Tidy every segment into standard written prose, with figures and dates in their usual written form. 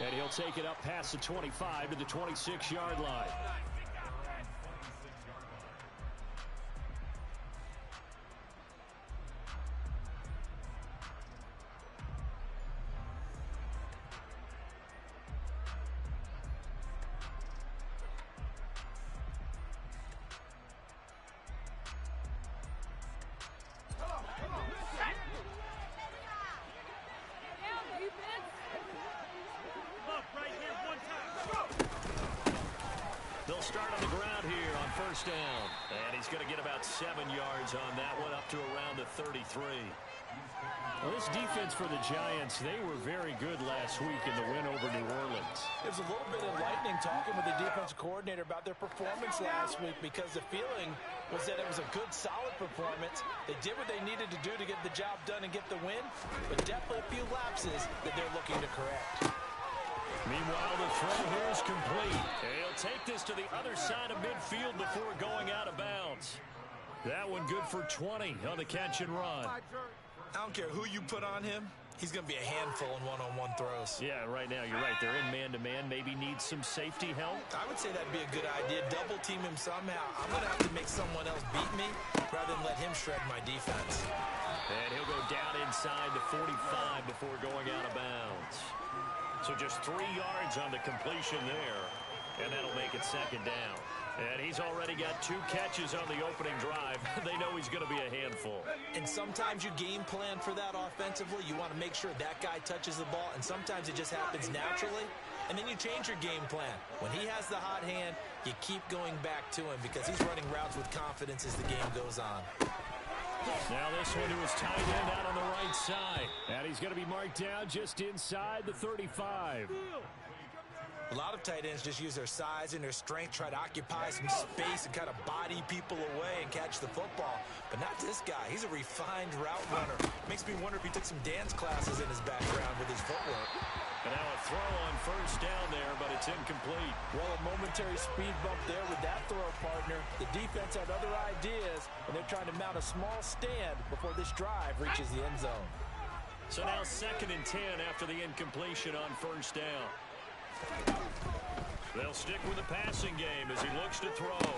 And he'll take it up past the 25 to the 26-yard line. They'll start on the ground here on first down. And he's going to get about 7 yards on that one, up to around the 33. Well, this defense for the Giants, they were very good last week in the win over New Orleans. It was a little bit enlightening talking with the defensive coordinator about their performance last week, because the feeling was that it was a good, solid performance. They did what they needed to do to get the job done and get the win, but definitely a few lapses that they're looking to correct. Meanwhile, the throw here is complete. He'll take this to the other side of midfield before going out of bounds. That one good for 20 on the catch and run. I don't care who you put on him. He's going to be a handful in one-on-one throws. Yeah, right now, you're right. They're in man-to-man. Maybe needs some safety help. I would say that'd be a good idea. Double team him somehow. I'm going to have to make someone else beat me rather than let him shred my defense. And he'll go down inside the 45 before going out of bounds. So just 3 yards on the completion there, and that'll make it second down. And he's already got 2 catches on the opening drive. They know he's going to be a handful. And sometimes you game plan for that offensively. You want to make sure that guy touches the ball, and sometimes it just happens naturally. And then you change your game plan. When he has the hot hand, you keep going back to him because he's running routes with confidence as the game goes on. Now this one to his tight end out on the right side. And he's going to be marked down just inside the 35. A lot of tight ends just use their size and their strength, try to occupy some space and kind of body people away and catch the football. But not this guy. He's a refined route runner. Makes me wonder if he took some dance classes in his background with his footwork. And now a throw on first down there, but it's incomplete. Well, a momentary speed bump there with that throw, partner. The defense had other ideas, and they're trying to mount a small stand before this drive reaches the end zone. So now 2nd and 10 after the incompletion on first down. They'll stick with the passing game as he looks to throw.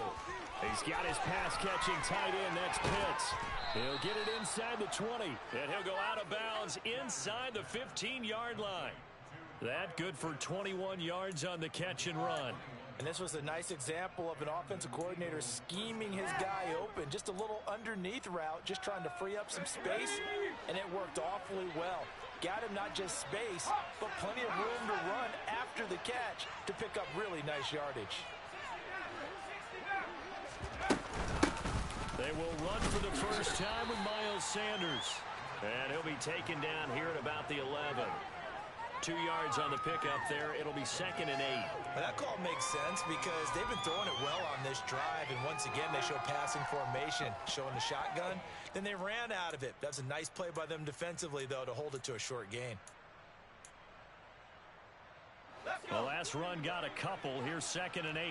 He's got his pass-catching tight end. That's Pitts. He'll get it inside the 20, and he'll go out of bounds inside the 15-yard line. That good for 21 yards on the catch and run. And this was a nice example of an offensive coordinator scheming his guy open. Just a little underneath route, just trying to free up some space, and it worked awfully well. Got him not just space, but plenty of room to run after the catch to pick up really nice yardage. They will run for the first time with Miles Sanders. And he'll be taken down here at about the 11. 2 yards on the pickup there. It'll be 2nd and 8. Well, that call makes sense because they've been throwing it well on this drive, and once again they show passing formation, showing the shotgun. Then they ran out of it. That's a nice play by them defensively, though, to hold it to a short gain. The last run got a couple. Here's 2nd and 8.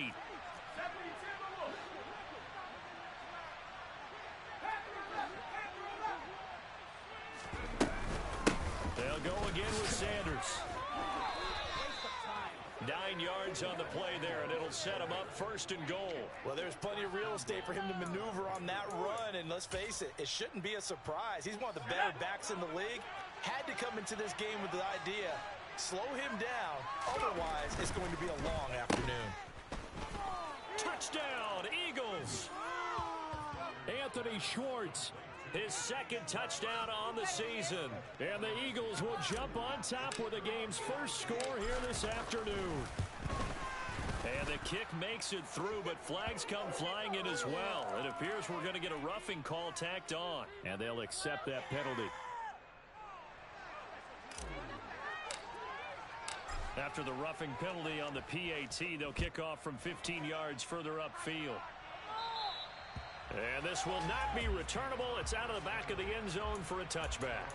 They'll go again with Sanders. 9 yards on the play there, and it'll set him up 1st and goal. Well, there's plenty of real estate for him to maneuver on that run, and let's face it, it shouldn't be a surprise. He's one of the better backs in the league. Had to come into this game with the idea, slow him down, otherwise it's going to be a long afternoon. Touchdown, Eagles! Anthony Schwartz, his 2nd touchdown on the season. And the Eagles will jump on top with the game's first score here this afternoon. And the kick makes it through, but flags come flying in as well. It appears we're going to get a roughing call tacked on, and they'll accept that penalty. After the roughing penalty on the PAT, they'll kick off from 15 yards further upfield. And this will not be returnable. It's out of the back of the end zone for a touchback.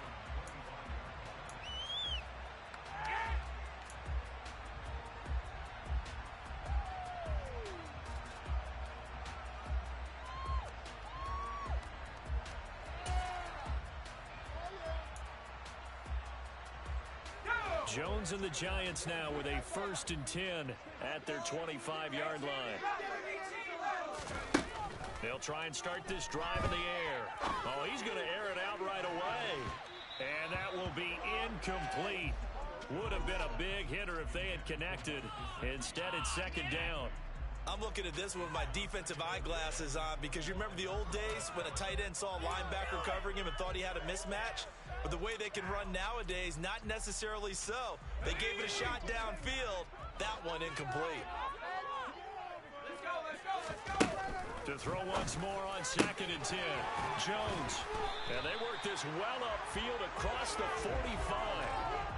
Jones and the Giants now with a 1st and 10 at their 25-yard line. They'll try and start this drive in the air. Oh, he's going to air it out right away. And that will be incomplete. Would have been a big hitter if they had connected. Instead, it's 2nd down. I'm looking at this one with my defensive eyeglasses on because you remember the old days when a tight end saw a linebacker covering him and thought he had a mismatch? But the way they can run nowadays, not necessarily so. They gave it a shot downfield. That one incomplete. To throw once more on 2nd and 10. Jones. And they work this well upfield across the 45.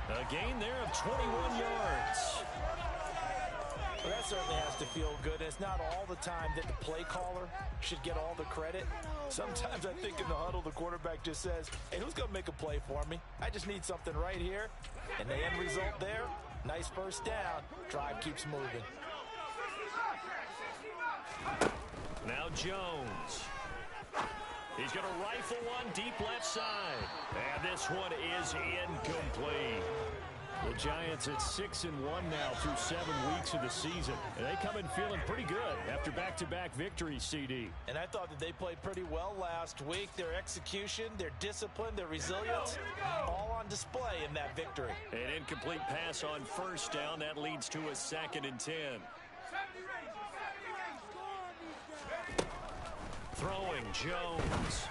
A gain there of 21 yards. Well, that certainly has to feel good. And it's not all the time that the play caller should get all the credit. Sometimes I think in the huddle, the quarterback just says, hey, who's going to make a play for me? I just need something right here. And the end result there, nice 1st down. Drive keeps moving. Now Jones. He's going to rifle one deep left side. And this one is incomplete. The Giants at 6-1 now through 7 weeks of the season. And they come in feeling pretty good after back-to-back victories, CD. And I thought that they played pretty well last week. Their execution, their discipline, their resilience, all on display in that victory. An incomplete pass on 1st down. That leads to a 2nd and 10. Throwing Jones.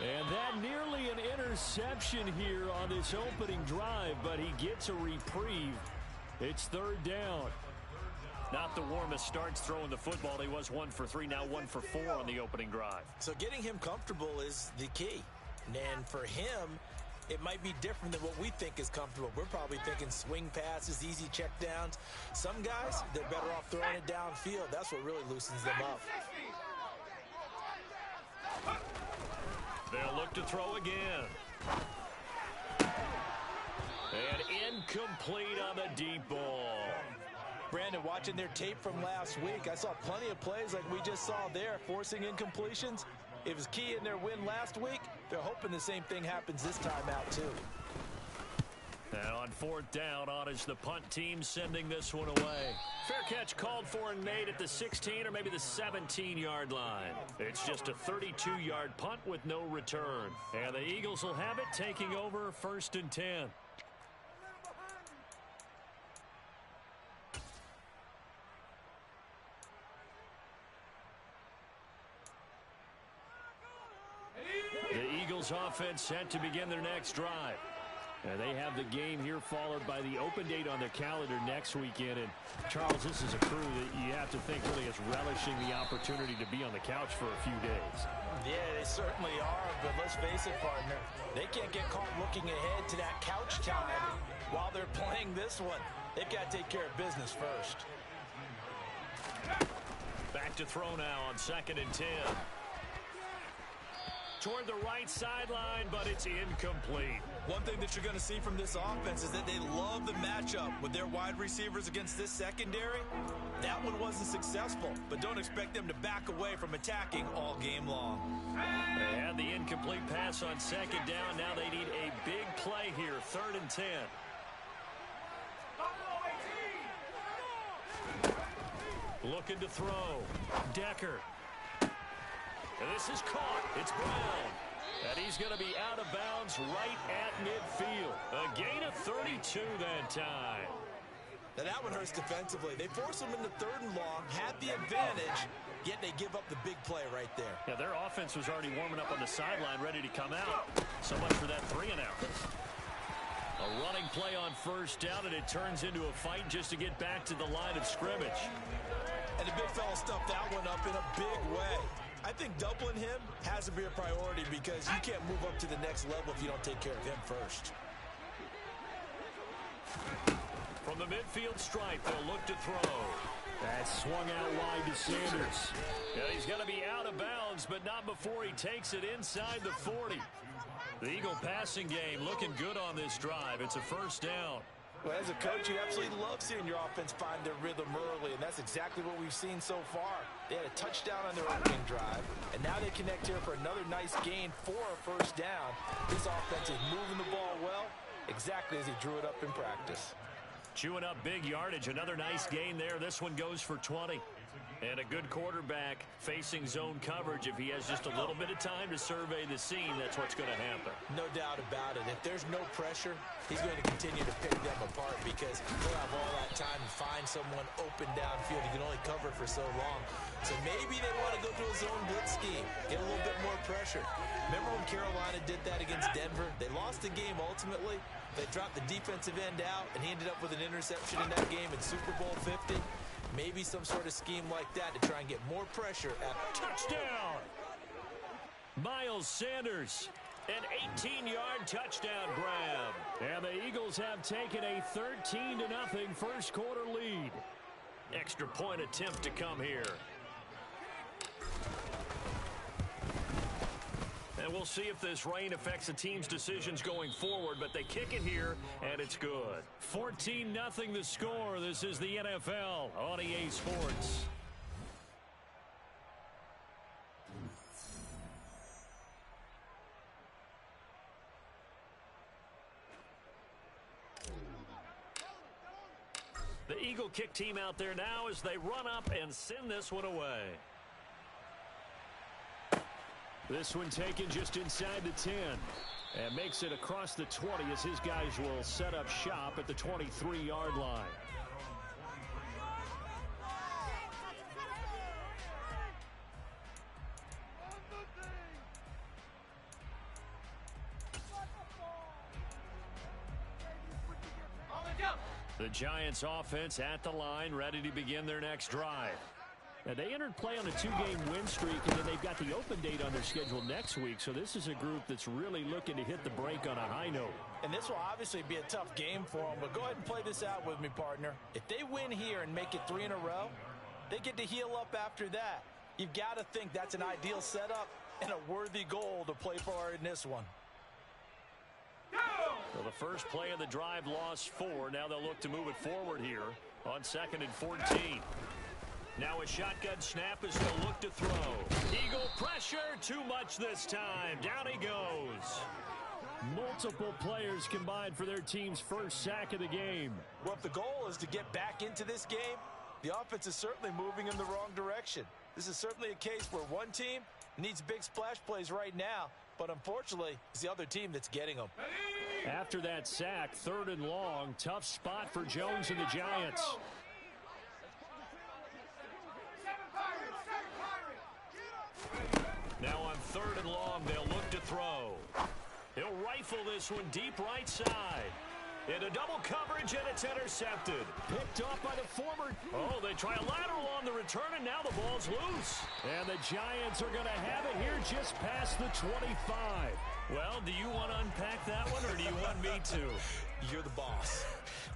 And that nearly an interception here on this opening drive, but he gets a reprieve. It's 3rd down. Not the warmest starts throwing the football. He was 1 for 3, now 1 for 4 on the opening drive. So getting him comfortable is the key. And for him, it might be different than what we think is comfortable. We're probably thinking swing passes, easy checkdowns. Some guys, they're better off throwing it downfield. That's what really loosens them up. They'll look to throw again. And incomplete on the deep ball. Brandon, watching their tape from last week, I saw plenty of plays like we just saw there, forcing incompletions. It was key in their win last week. They're hoping the same thing happens this time out, too. And on 4th down, on is the punt team sending this one away. Fair catch called for and made at the 16 or maybe the 17-yard line. It's just a 32-yard punt with no return. And the Eagles will have it, taking over 1st and 10. The Eagles offense set to begin their next drive. And they have the game here followed by the open date on their calendar next weekend. And, Charles, this is a crew that you have to think really is relishing the opportunity to be on the couch for a few days. Yeah, they certainly are. But let's face it, partner, they can't get caught looking ahead to that couch time while they're playing this one. They've got to take care of business first. Back to throw now on 2nd and 10. Toward the right sideline, but it's incomplete. One thing that you're going to see from this offense is that they love the matchup with their wide receivers against this secondary. That one wasn't successful, but don't expect them to back away from attacking all game long. They had the incomplete pass on 2nd down. Now they need a big play here, 3rd and 10. Looking to throw. Decker. And this is caught. It's Brown. And he's going to be out of bounds right at midfield. A gain of 32 that time. Now that one hurts defensively. They force him into 3rd and long, had the advantage, yet they give up the big play right there. Yeah, their offense was already warming up on the sideline, ready to come out. So much for that 3-and-out. A running play on 1st down, and it turns into a fight just to get back to the line of scrimmage. And the big fella stuffed that one up in a big way. I think doubling him has to be a priority because you can't move up to the next level if you don't take care of him first. From the midfield stripe, they'll look to throw. That swung out wide to Sanders. Yeah, he's going to be out of bounds, but not before he takes it inside the 40. The Eagle passing game looking good on this drive. It's a 1st down. Well, as a coach, you absolutely love seeing your offense find their rhythm early, and that's exactly what we've seen so far. They had a touchdown on their opening drive, and now they connect here for another nice gain for a first down. This offense is moving the ball well, exactly as he drew it up in practice. Chewing up big yardage, another nice gain there. This one goes for 20. And a good quarterback facing zone coverage. If he has just a little bit of time to survey the scene, that's what's going to happen. No doubt about it. If there's no pressure, he's going to continue to pick them apart because he'll have all that time to find someone open downfield. He can only cover for so long. So maybe they want to go to a zone blitz scheme, get a little bit more pressure. Remember when Carolina did that against Denver? They lost the game ultimately. They dropped the defensive end out, and he ended up with an interception in that game in Super Bowl 50. Maybe some sort of scheme like that to try and get more pressure at touchdown. Miles Sanders, an 18-yard touchdown grab. And the Eagles have taken a 13-0 first quarter lead. Extra point attempt to come here. And we'll see if this rain affects the team's decisions going forward, but they kick it here, and it's good. 14-0 the score. This is the NFL on EA Sports. The Eagle kick team out there now as they run up and send this one away. This one taken just inside the 10 and makes it across the 20 as his guys will set up shop at the 23-yard line. The Giants offense at the line, ready to begin their next drive. Now, they entered play on a 2-game win streak, and then they've got the open date on their schedule next week. So this is a group that's really looking to hit the break on a high note. And this will obviously be a tough game for them, but go ahead and play this out with me, partner. If they win here and make it 3 in a row, they get to heal up after that. You've got to think that's an ideal setup and a worthy goal to play for in this one. Well, the first play of the drive lost 4. Now they'll look to move it forward here on 2nd and 14. Now a shotgun snap as they'll look to throw. Eagle pressure, too much this time. Down he goes. Multiple players combined for their team's first sack of the game. Well, if the goal is to get back into this game, the offense is certainly moving in the wrong direction. This is certainly a case where one team needs big splash plays right now, but unfortunately, it's the other team that's getting them. After that sack, 3rd and long, tough spot for Jones and the Giants. Now on 3rd and long, they'll look to throw. He'll rifle this one deep right side. Into double coverage, and it's intercepted. Picked off by the former. Oh, they try a lateral on the return, and now the ball's loose. And the Giants are going to have it here just past the 25. Well, do you want to unpack that one, or do you want me to? You're the boss.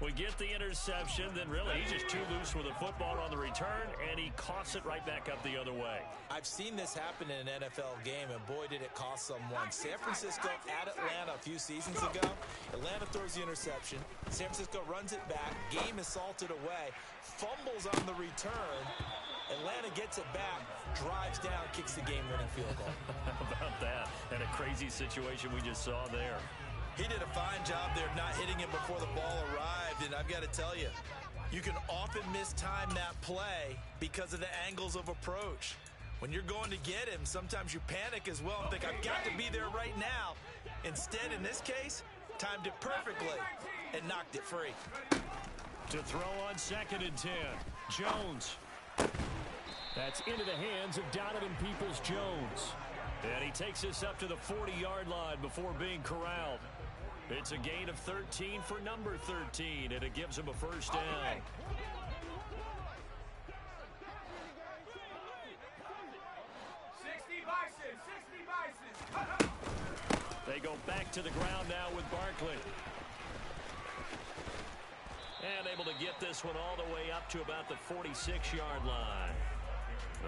We get the interception, then really he's just too loose with the football on the return, and he coughs it right back up the other way. I've seen this happen in an NFL game, and boy, did it cost someone. San Francisco at Atlanta a few seasons ago. Atlanta throws the interception. San Francisco runs it back. Game is salted away. Fumbles on the return. Atlanta gets it back, drives down, kicks the game-winning field goal. How about that? And a crazy situation we just saw there. He did a fine job there of not hitting him before the ball arrived, and I've got to tell you, you can often mistime that play because of the angles of approach. When you're going to get him, sometimes you panic as well and think, I've got to be there right now. Instead, in this case, timed it perfectly and knocked it free. To throw on 2nd and 10, Jones. That's into the hands of Donovan Peoples-Jones. And he takes this up to the 40-yard line before being corralled. It's a gain of 13 for number 13, and it gives him a first down. Okay. They go back to the ground now with Barkley. And able to get this one all the way up to about the 46-yard line.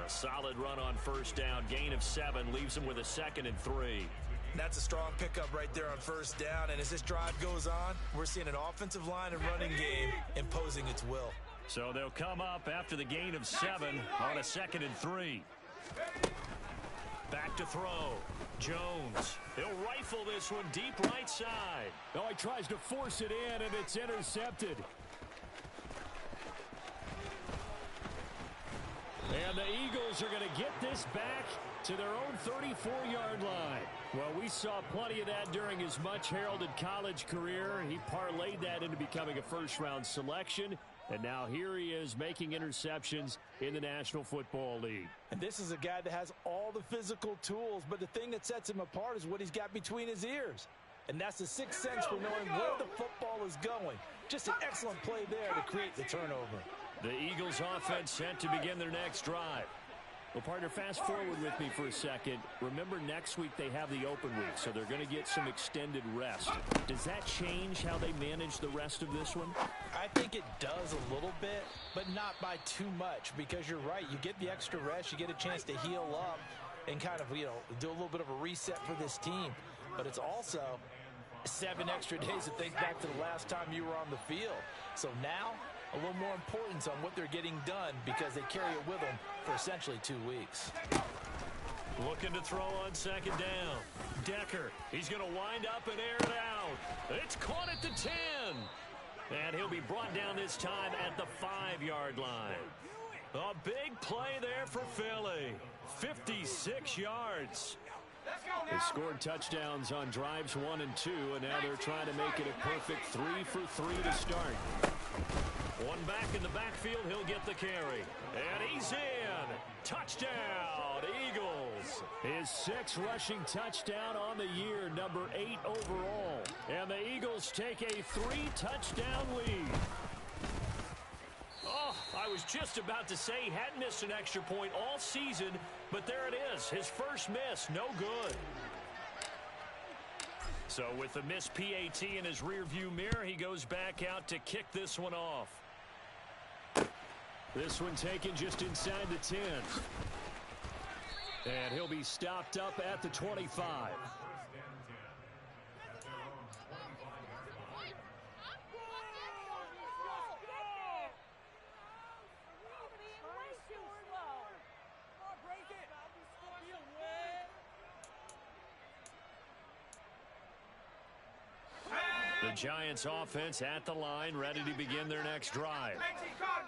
A solid run on first down. Gain of 7 leaves him with a 2nd and 3. That's a strong pickup right there on first down. And as this drive goes on, we're seeing an offensive line and running game imposing its will. So they'll come up after the gain of 7 on a 2nd and 3. Back to throw. Jones. He'll rifle this one deep right side. Oh, he tries to force it in, and it's intercepted. And the Eagles are going to get this back to their own 34-yard line. Well, we saw plenty of that during his much-heralded college career. He parlayed that into becoming a first-round selection. And now here he is making interceptions in the National Football League. And this is a guy that has all the physical tools, but the thing that sets him apart is what he's got between his ears. And that's the sixth sense for knowing where the football is going. Just an excellent play there to create the turnover. The Eagles offense set to begin their next drive. Well, partner, fast forward with me for a second. Remember, next week they have the open week, so they're going to get some extended rest. Does that change how they manage the rest of this one? I think it does a little bit, but not by too much, because you're right. You get the extra rest, you get a chance to heal up and kind of, do a little bit of a reset for this team. But it's also 7 extra days to think back to the last time you were on the field. So now, a little more importance on what they're getting done because they carry it with them for essentially 2 weeks. Looking to throw on 2nd down. Decker, he's going to wind up and air it out. It's caught at the 10. And he'll be brought down this time at the 5-yard line. A big play there for Philly. 56 yards. They scored touchdowns on drives 1 and 2, and now they're trying to make it a perfect 3 for 3 to start. One back in the backfield, he'll get the carry. And he's in. Touchdown, Eagles. His 6th rushing touchdown on the year, number 8 overall. And the Eagles take a 3-touchdown lead. Oh, I was just about to say he hadn't missed an extra point all season, but there it is. His first miss, no good. So with the missed PAT in his rearview mirror, he goes back out to kick this one off. This one taken just inside the 10. And he'll be stopped up at the 25. The Giants offense at the line, ready to begin their next drive.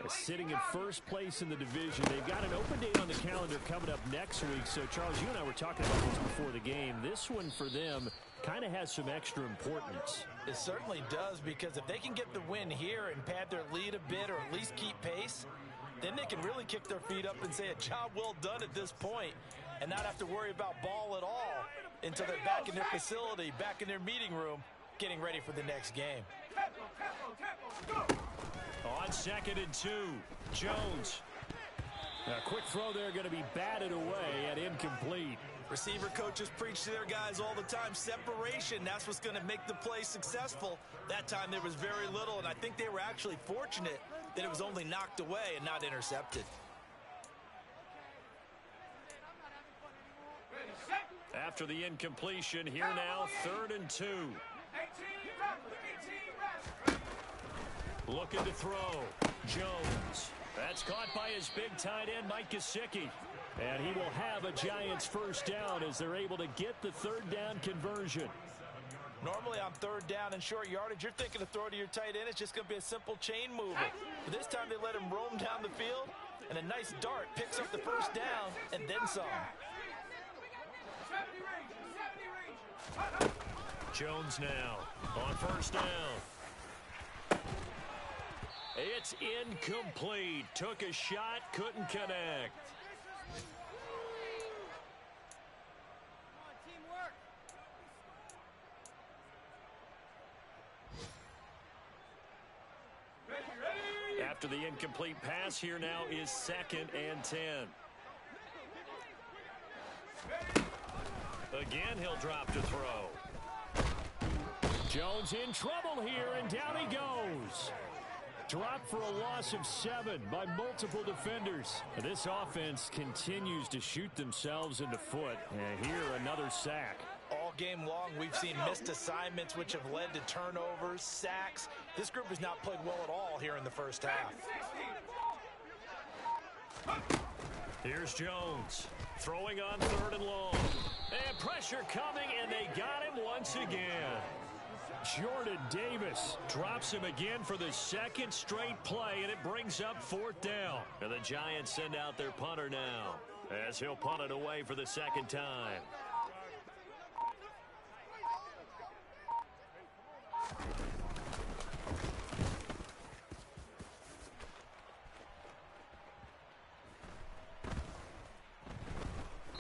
Sitting in first place in the division. They've got an open date on the calendar coming up next week. So, Charles, you and I were talking about this before the game. This one for them kind of has some extra importance. It certainly does, because if they can get the win here and pad their lead a bit or at least keep pace, then they can really kick their feet up and say a job well done at this point and not have to worry about ball at all until they're back in their facility, back in their meeting room, getting ready for the next game. On 2nd and 2, Jones. A quick throw there going to be batted away and incomplete. Receiver coaches preach to their guys all the time. Separation, that's what's going to make the play successful. That time there was very little, and I think they were actually fortunate that it was only knocked away and not intercepted. After the incompletion, here now, 3rd and 2. Looking to throw. Jones. That's caught by his big tight end, Mike Gesicki. And he will have a Giants first down as they're able to get the 3rd down conversion. Normally on 3rd down and short yardage, you're thinking to throw to your tight end. It's just going to be a simple chain mover. But this time they let him roam down the field, and a nice dart picks up the first down and then some. Jones now on 1st down. It's incomplete. Took a shot, couldn't connect. After the incomplete pass, here now is 2nd and 10. Again, he'll drop to throw. Jones in trouble here, and down he goes. Dropped for a loss of 7 by multiple defenders. This offense continues to shoot themselves in the foot. And here, another sack. All game long, we've seen missed assignments which have led to turnovers, sacks. This group has not played well at all here in the first half. Here's Jones throwing on 3rd and long. And pressure coming, and they got him once again. Jordan Davis drops him again for the 2nd straight play, and it brings up 4th down. And the Giants send out their punter now, as he'll punt it away for the 2nd time.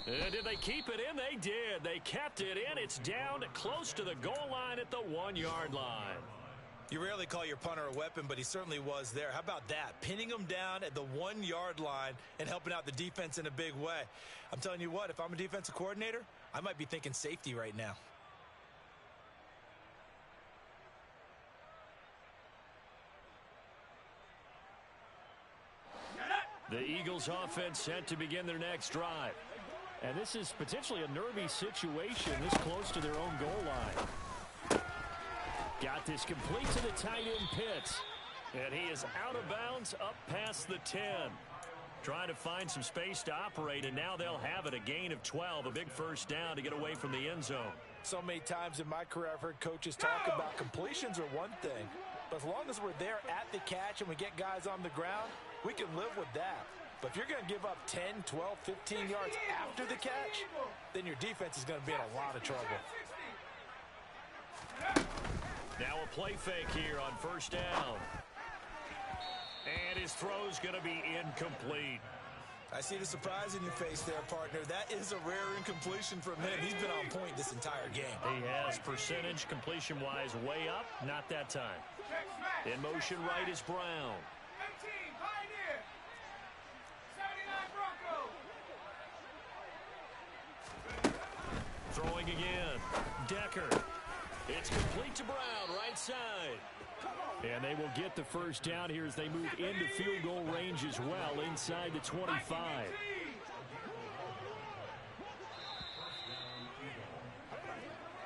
And did they keep it in? They did. They kept it in. It's down close to the goal line at the 1-yard line. You rarely call your punter a weapon, but he certainly was there. How about that? Pinning him down at the 1-yard line and helping out the defense in a big way. I'm telling you what, if I'm a defensive coordinator, I might be thinking safety right now. The Eagles offense set to begin their next drive. And this is potentially a nervy situation this close to their own goal line. Got this complete to the tight end Pitts. And he is out of bounds up past the 10. Trying to find some space to operate, and now they'll have it. A gain of 12, a big first down to get away from the end zone. So many times in my career I've heard coaches talk about completions are one thing. But as long as we're there at the catch and we get guys on the ground, we can live with that. But if you're going to give up 10, 12, 15 yards after the catch, then your defense is going to be in a lot of trouble. Now a play fake here on 1st down. And his throw's going to be incomplete. I see the surprise in your face there, partner. That is a rare incompletion from him. He's been on point this entire game. He has percentage completion-wise way up. Not that time. In motion right is Brown. Throwing again. Decker. It's complete to Brown, right side. And they will get the first down here as they move into field goal range as well, inside the 25.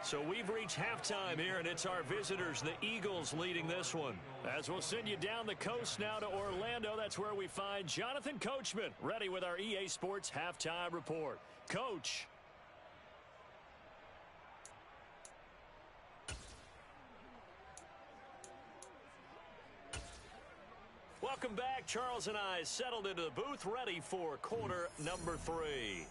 So we've reached halftime here, and it's our visitors, the Eagles, leading this one. As we'll send you down the coast now to Orlando, that's where we find Jonathan Coachman, ready with our EA Sports Halftime Report. Coach. Welcome back. Charles and I settled into the booth, ready for quarter number 3.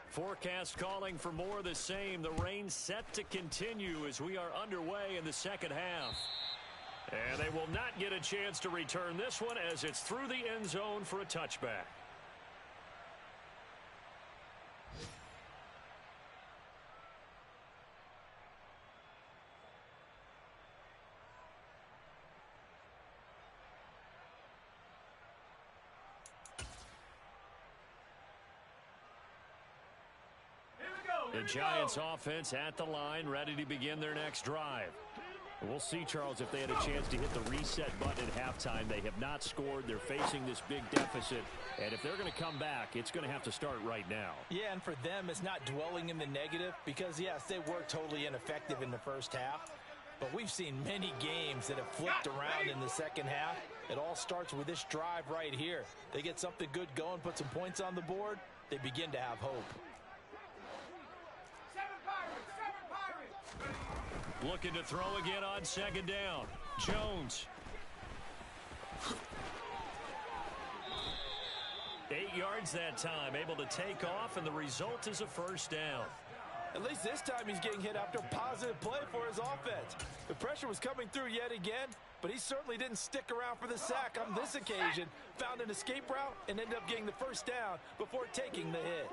Forecast calling for more of the same. The rain set to continue as we are underway in the second half. And they will not get a chance to return this one as it's through the end zone for a touchback. The Giants offense at the line, ready to begin their next drive. We'll see, Charles, if they had a chance to hit the reset button at halftime. They have not scored. They're facing this big deficit. And if they're going to come back, it's going to have to start right now. Yeah, and for them, it's not dwelling in the negative because, yes, they were totally ineffective in the first half. But we've seen many games that have flipped around in the second half. It all starts with this drive right here. They get something good going, put some points on the board, they begin to have hope. Looking to throw again on second down. Jones. 8 yards that time, able to take off, and the result is a first down. At least this time he's getting hit after a positive play for his offense. The pressure was coming through yet again, but he certainly didn't stick around for the sack on this occasion. Found an escape route and ended up getting the first down before taking the hit.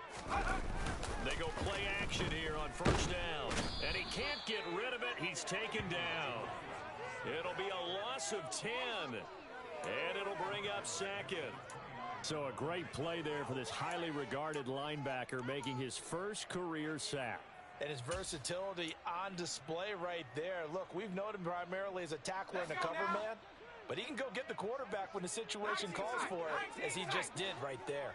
They go play action here on first down, and he can't get rid of it. He's taken down. It'll be a loss of 10, and it'll bring up second. So a great play there for this highly regarded linebacker, making his first career sack. And his versatility on display right there. Look, we've known him primarily as a tackler and a cover man, But he can go get the quarterback when the situation calls for it, as he just did right there.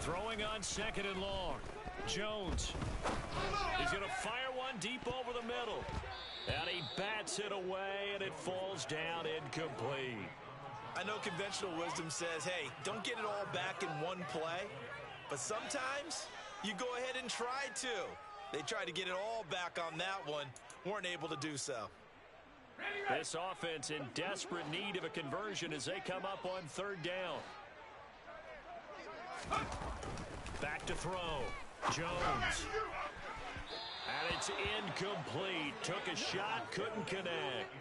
Throwing on 2nd and long. Jones. He's going to fire one deep over the middle. And he bats it away, and it falls down incomplete. I know conventional wisdom says, hey, don't get it all back in one play. But sometimes you go ahead and try to. They tried to get it all back on that one. Weren't able to do so. This offense in desperate need of a conversion as they come up on 3rd down. Back to throw. Jones. And it's incomplete. Took a shot, couldn't connect.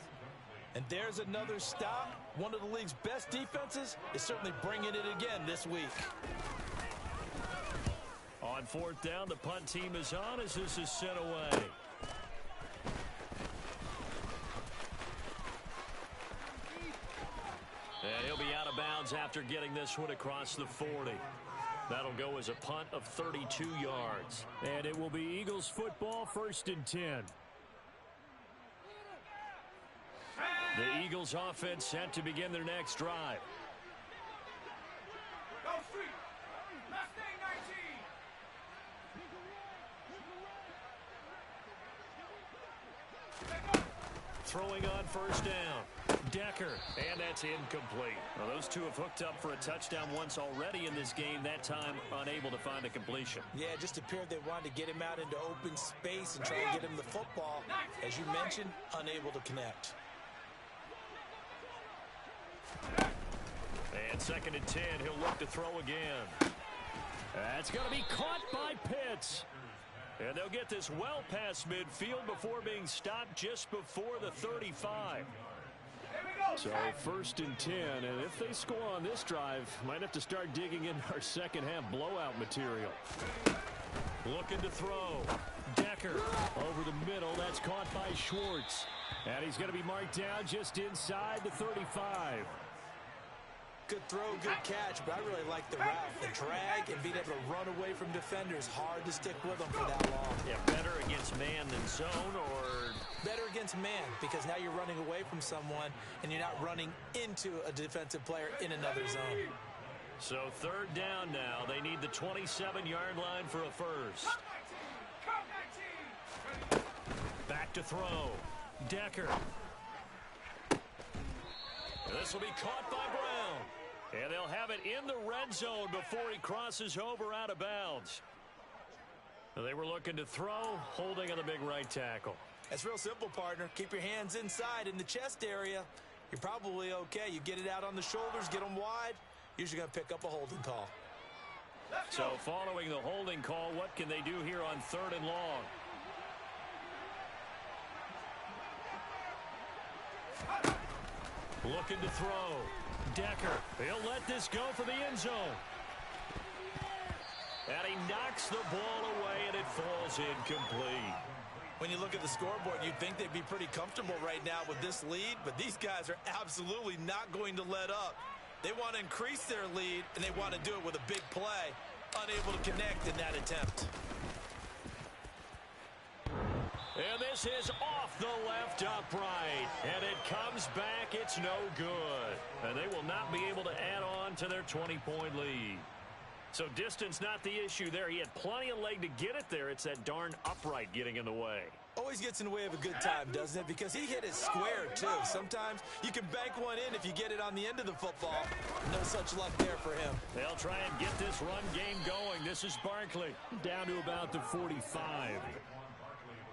And there's another stop. One of the league's best defenses is certainly bringing it again this week. On 4th down, the punt team is on as this is sent away. And he'll be out of bounds after getting this one across the 40. That'll go as a punt of 32 yards. And it will be Eagles football, 1st and 10. The Eagles offense set to begin their next drive. Throwing on 1st down. Decker, and that's incomplete. Well, those two have hooked up for a touchdown once already in this game, that time unable to find a completion. Yeah, it just appeared they wanted to get him out into open space and try and get him the football. As you mentioned, unable to connect. And 2nd and 10, he'll look to throw again. That's going to be caught by Pitts. And they'll get this well past midfield before being stopped just before the 35. So 1st and 10, and if they score on this drive, might have to start digging in our second half blowout material. Looking to throw. Decker over the middle. That's caught by Schwartz. And he's going to be marked down just inside the 35. Good throw, good catch, but I really like the route. The drag and being able to run away from defenders. Hard to stick with them for that long. Yeah, better against man than zone, or? Better against man, because now you're running away from someone and you're not running into a defensive player in another zone. So 3rd down now. They need the 27-yard line for a first. Back to throw. Decker. This will be caught by Brown. And they'll have it in the red zone before he crosses over out of bounds. They were looking to throw, holding on the big right tackle. That's real simple, partner. Keep your hands inside in the chest area. You're probably okay. You get it out on the shoulders, get them wide. Usually going to pick up a holding call. So following the holding call, what can they do here on 3rd and long? Looking to throw. Decker. He'll let this go for the end zone. And he knocks the ball away, and it falls incomplete. When you look at the scoreboard, you'd think they'd be pretty comfortable right now with this lead, but these guys are absolutely not going to let up. They want to increase their lead, and they want to do it with a big play. Unable to connect in that attempt. And this is off the left upright. And it comes back. It's no good. And they will not be able to add on to their 20-point lead. So distance not the issue there. He had plenty of leg to get it there. It's that darn upright getting in the way. Always gets in the way of a good time, doesn't it? Because he hit it square, too. Sometimes you can bank one in if you get it on the end of the football. No such luck there for him. They'll try and get this run game going. This is Barkley down to about the 45.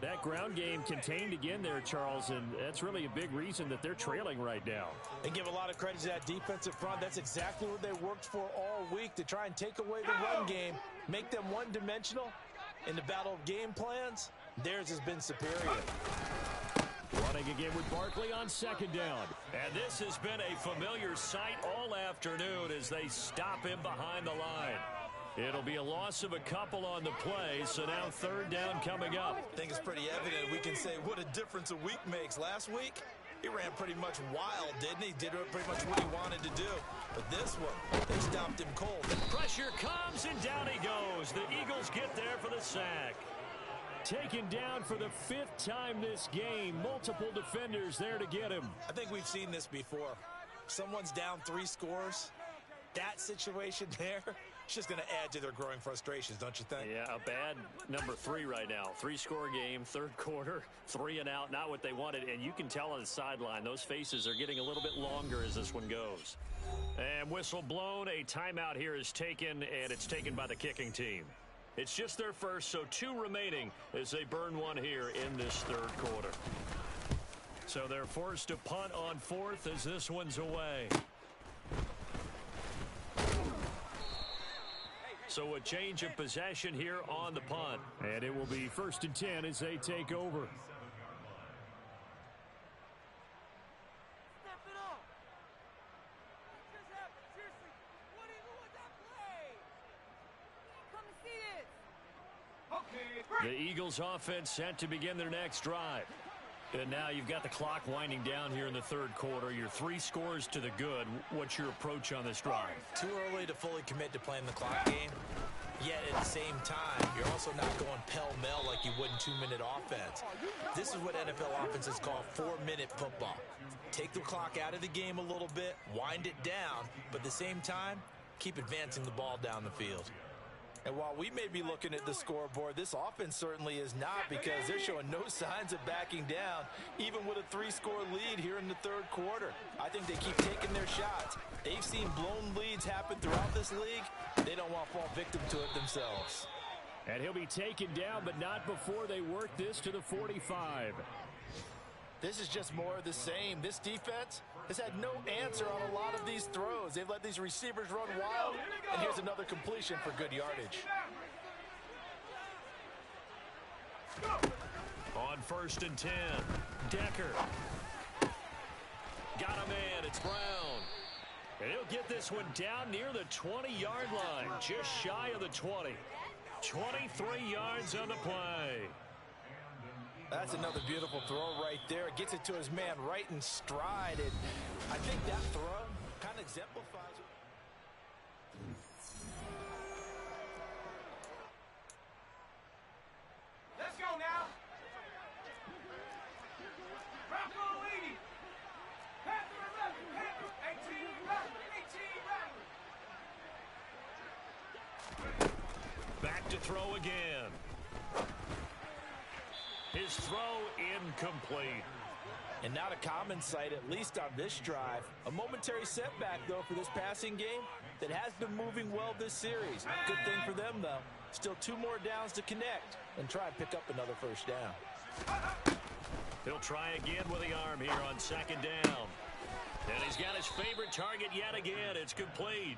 That ground game contained again there, Charles, and that's really a big reason that they're trailing right now. And give a lot of credit to that defensive front. That's exactly what they worked for all week, to try and take away the run game, make them one-dimensional. In the battle of game plans, theirs has been superior. Running again with Barkley on 2nd down. And this has been a familiar sight all afternoon as they stop him behind the line. It'll be a loss of a couple on the play, so now 3rd down coming up. I think it's pretty evident. We can say what a difference a week makes. Last week, He ran pretty much wild, didn't he? Did pretty much what he wanted to do. But this one, they stopped him cold. Pressure comes, and down he goes. The Eagles get there for the sack. Taken down for the 5th time this game. Multiple defenders there to get him. I think we've seen this before. Someone's down 3 scores. That situation there, it's just going to add to their growing frustrations, don't you think? Yeah, a bad number 3 right now. 3-score game, 3rd quarter, 3 and out, not what they wanted. And you can tell on the sideline, those faces are getting a little bit longer as this one goes. And whistle blown, a timeout here is taken, and it's taken by the kicking team. It's just their first, so 2 remaining as they burn one here in this 3rd quarter. So they're forced to punt on 4th as this one's away. So a change of possession here on the punt. And it will be 1st and 10 as they take over. The Eagles offense set to begin their next drive. And now you've got the clock winding down here in the 3rd quarter. You're 3 scores to the good. What's your approach on this drive? Too early to fully commit to playing the clock game. Yet at the same time, you're also not going pell-mell like you would in 2-minute offense. This is what NFL offenses call 4-minute football. Take the clock out of the game a little bit, wind it down, but at the same time, keep advancing the ball down the field. And while we may be looking at the scoreboard, this offense certainly is not, because they're showing no signs of backing down, even with a 3-score lead here in the 3rd quarter. I think they keep taking their shots. They've seen blown leads happen throughout this league. They don't want to fall victim to it themselves. And he'll be taken down, but not before they work this to the 45. This is just more of the same. This defense has had no answer on a lot of these throws. They've let these receivers run wild, and here's another completion for good yardage. On 1st and 10, Decker. Got a man, it's Brown. And he'll get this one down near the 20-yard line, just shy of the 20. 23 yards on the play. That's another beautiful throw right there. It gets it to his man right in stride. And I think that throw kind of exemplifies it. Let's go now. Bronco leading. Panther 11, 18 right. Back to throw again. His throw incomplete. And not a common sight, at least on this drive. A momentary setback, though, for this passing game that has been moving well this series. Good thing for them, though. Still 2 more downs to connect and try and pick up another 1st down. He'll try again with the arm here on 2nd down. And he's got his favorite target yet again. It's complete.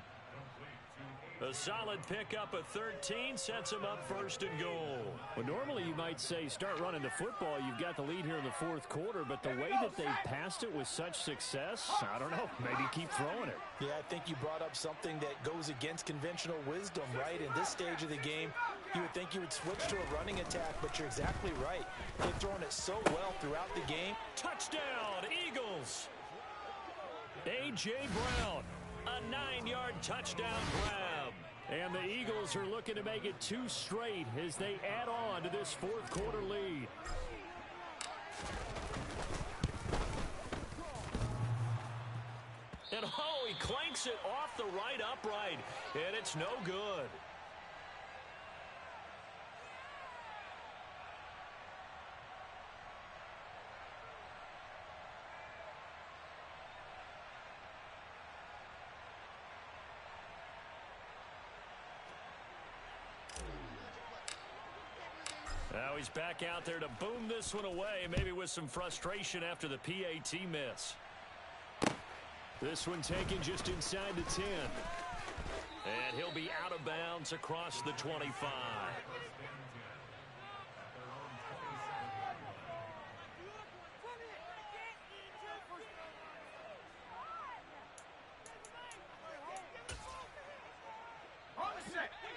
A solid pickup of 13 sets him up 1st and goal. Well, normally you might say start running the football. You've got the lead here in the 4th quarter, but the way that they passed it with such success, I don't know, maybe keep throwing it. Yeah, I think you brought up something that goes against conventional wisdom, right? In this stage of the game, you would think you would switch to a running attack, but you're exactly right. They've thrown it so well throughout the game. Touchdown, Eagles! A.J. Brown, a 9-yard touchdown grab. And the Eagles are looking to make it 2 straight as they add on to this 4th quarter lead. And oh, he clanks it off the right upright, and it's no good. Now he's back out there to boom this one away, maybe with some frustration after the PAT miss. This one taken just inside the 10. And he'll be out of bounds across the 25.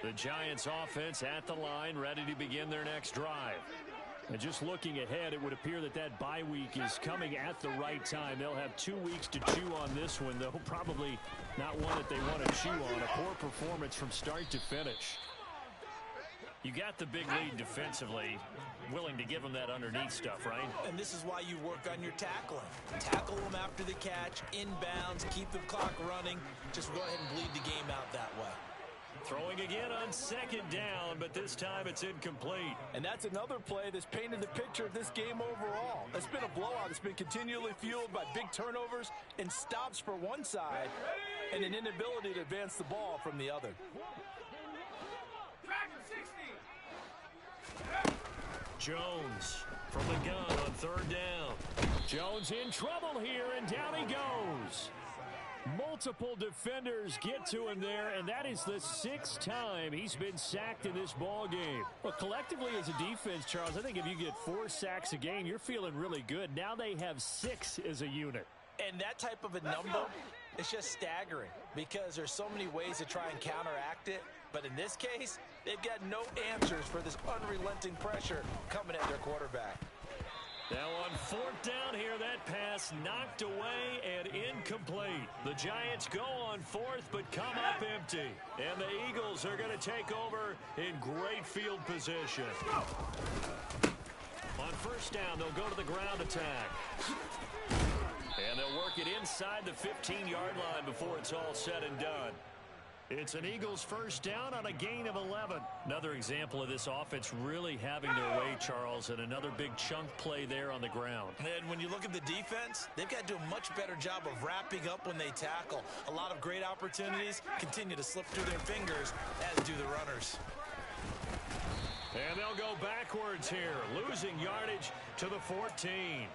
The Giants offense at the line, ready to begin their next drive. And just looking ahead, it would appear that that bye week is coming at the right time. They'll have 2 weeks to chew on this one, though probably not one that they want to chew on. A poor performance from start to finish. You got the big lead defensively, willing to give them that underneath stuff, right? And this is why you work on your tackling. Tackle them after the catch, inbounds, keep the clock running. Just go ahead and bleed the game out that way. Throwing again on second down, but this time it's incomplete. And that's another play that's painted the picture of this game overall. It's been a blowout. It's been continually fueled by big turnovers and stops for one side and an inability to advance the ball from the other. Jones from the gun on third down. Jones in trouble here, and down he goes. Multiple defenders get to him there, and that is the 6th time he's been sacked in this ball game. Well, collectively as a defense, Charles, I think if you get 4 sacks a game, you're feeling really good. Now they have 6 as a unit. And that type of a number, it's just staggering because there's so many ways to try and counteract it. But in this case, they've got no answers for this unrelenting pressure coming at their quarterback. Now on 4th down here, that pass knocked away and incomplete. The Giants go on 4th but come up empty. And the Eagles are going to take over in great field position. On 1st down, they'll go to the ground attack. And they'll work it inside the 15-yard line before it's all said and done. It's an Eagles 1st down on a gain of 11. Another example of this offense really having their way, Charles, and another big chunk play there on the ground. And when you look at the defense, they've got to do a much better job of wrapping up when they tackle. A lot of great opportunities continue to slip through their fingers, as do the runners. And they'll go backwards here, losing yardage to the 14.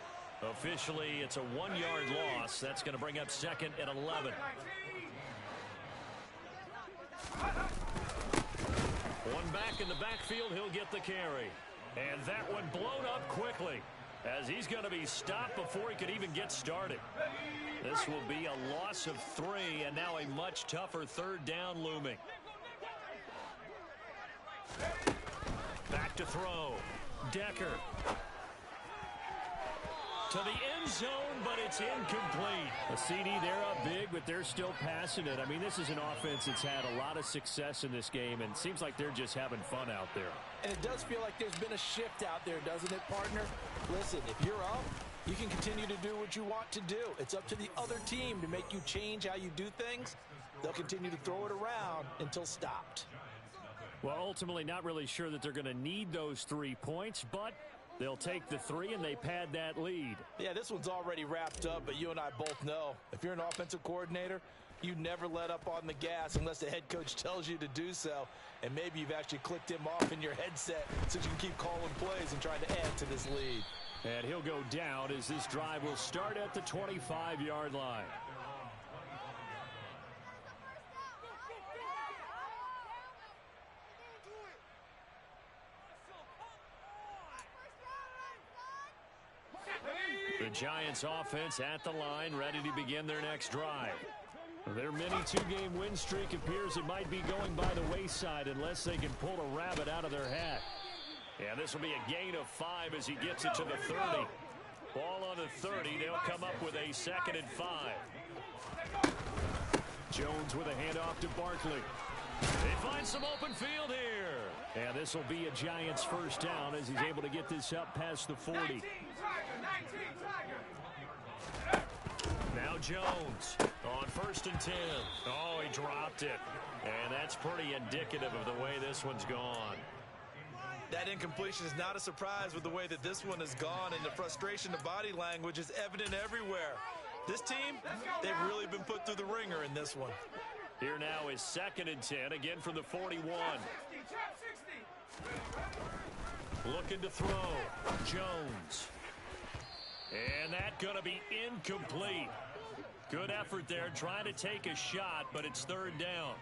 Officially, it's a 1-yard loss. That's going to bring up 2nd and 11. One back in the backfield, he'll get the carry. And that one blown up quickly as he's going to be stopped before he could even get started. This will be a loss of 3 and now a much tougher 3rd down looming. Back to throw. Decker. To the end zone, but it's incomplete. A CD, they're up big, but they're still passing it. I mean, this is an offense that's had a lot of success in this game, and it seems like they're just having fun out there. And it does feel like there's been a shift out there, doesn't it, partner? Listen, if you're up, you can continue to do what you want to do. It's up to the other team to make you change how you do things. They'll continue to throw it around until stopped. Well, ultimately, not really sure that they're going to need those 3 points, but they'll take the 3 and they pad that lead. Yeah, this one's already wrapped up, but you and I both know if you're an offensive coordinator, you never let up on the gas unless the head coach tells you to do so. And maybe you've actually clicked him off in your headset so you can keep calling plays and trying to add to this lead. And he'll go down as this drive will start at the 25-yard line. The Giants offense at the line, ready to begin their next drive. Their mini 2-game win streak appears it might be going by the wayside unless they can pull a rabbit out of their hat. Yeah, this will be a gain of 5 as he gets it to the 30. Ball on the 30. They'll come up with a 2nd and 5. Jones with a handoff to Barkley. They find some open field here. And this will be a Giants 1st down as he's able to get this up past the 40. Now Jones on 1st and 10. Oh, he dropped it. And that's pretty indicative of the way this one's gone. That incompletion is not a surprise with the way that this one has gone, and the frustration of body language is evident everywhere. This team, they've really been put through the ringer in this one. Here now is 2nd and 10, again from the 41. Looking to throw. Jones. And that's going to be incomplete. Good effort there, trying to take a shot, but it's 3rd down.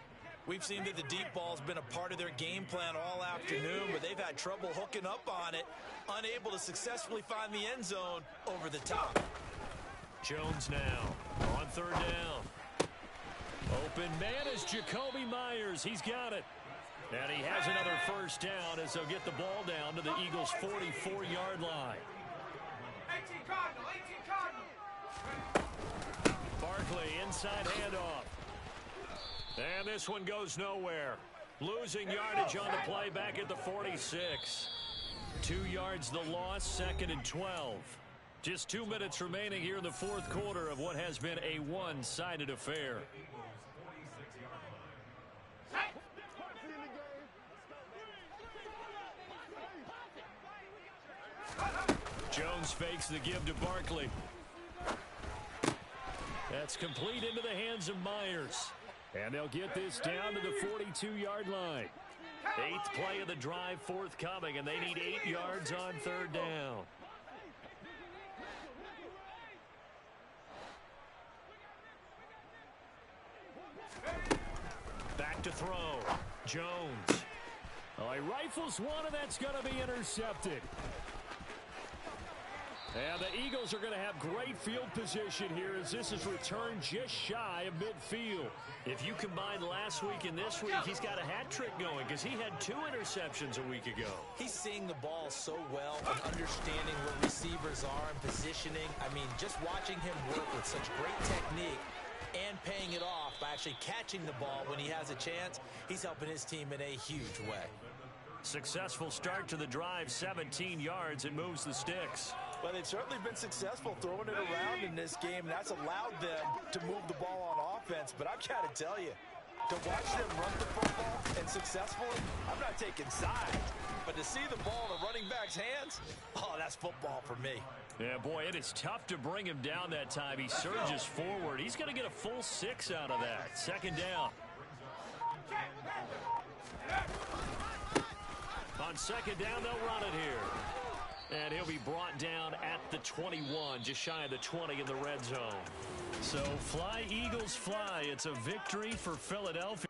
We've seen that the deep ball's been a part of their game plan all afternoon, but they've had trouble hooking up on it, unable to successfully find the end zone over the top. Jones now on 3rd down. Open man is Jacoby Myers. He's got it. And he has another first down as they'll get the ball down to the Eagles' 44-yard line. 18 Cardinal, 18 Cardinal. Barkley, inside handoff. And this one goes nowhere. Losing yardage on the play back at the 46. 2 yards the loss, 2nd and 12. Just 2 minutes remaining here in the fourth quarter of what has been a one-sided affair. Jones fakes the give to Barkley. That's complete into the hands of Myers. And they'll get this down to the 42-yard line. 8th play of the drive forthcoming, and they need 8 yards on 3rd down. Back to throw. Jones. Oh, he rifles one, and that's going to be intercepted. And the Eagles are going to have great field position here as this is returned just shy of midfield. If you combine last week and this week, he's got a hat trick going because he had 2 interceptions a week ago. He's seeing the ball so well and understanding where receivers are and positioning. I mean, just watching him work with such great technique and paying it off by actually catching the ball when he has a chance, he's helping his team in a huge way. Successful start to the drive, 17 yards, and moves the sticks. Well, they've certainly been successful throwing it around in this game, and that's allowed them to move the ball on offense. But I've got to tell you, to watch them run the football and successfully, I'm not taking sides. But to see the ball in the running back's hands, oh, that's football for me. Yeah, boy, it is tough to bring him down that time. He surges forward. He's going to get a full 6 out of that. 2nd down. On 2nd down, they'll run it here. And he'll be brought down at the 21, just shy of the 20 in the red zone. So fly, Eagles, fly. It's a victory for Philadelphia.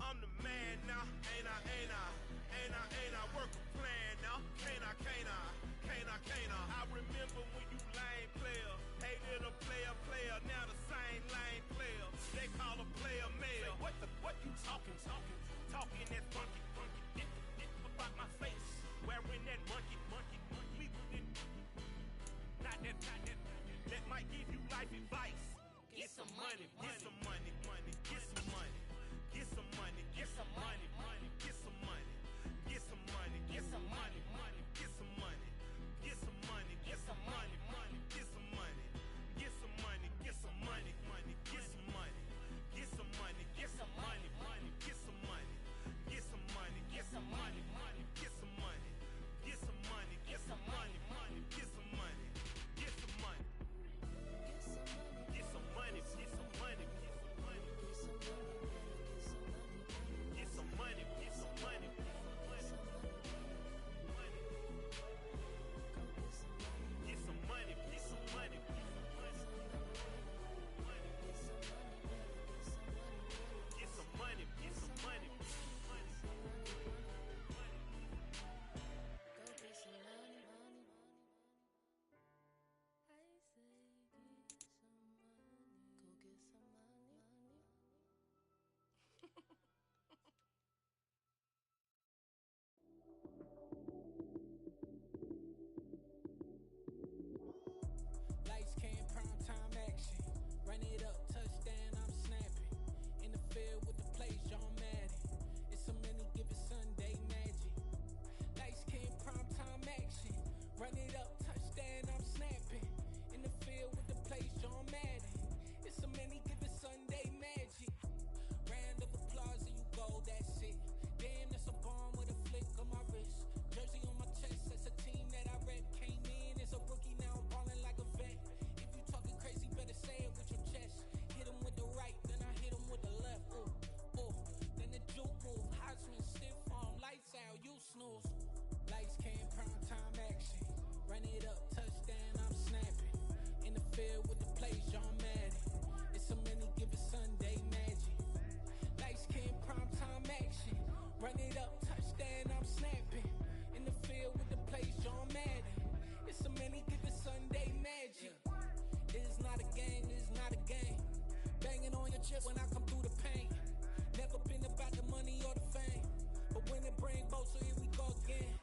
I'm the man now, ain't I? Run it up, touchdown, I'm snapping. In the field with the place, John Madden. It's so many, give it Sunday magic. Round of applause and you go, that's it. Damn, that's a bomb with a flick on my wrist. Jersey on my chest, that's a team that I rep. Came in as a rookie, now I'm ballin' like a vet. If you talking crazy, better say it with your chest. Hit him with the right, then I hit him with the left. Ooh, ooh. Then the juke move, Heisman stiff arm, lights out, you snooze. Lights came, prime time action. Run it up, touchdown, I'm snapping. In the field with the plays, John Madden. It's so many, give it Sunday magic. Lights came, prime time action. Run it up, touchdown, I'm snapping. In the field with the plays, John Madden. It's so many, give it Sunday magic. It is not a game, it is not a game. Banging on your chest when I come through the pain. Never been about the money or the fame. But when it bring both, so here we go again.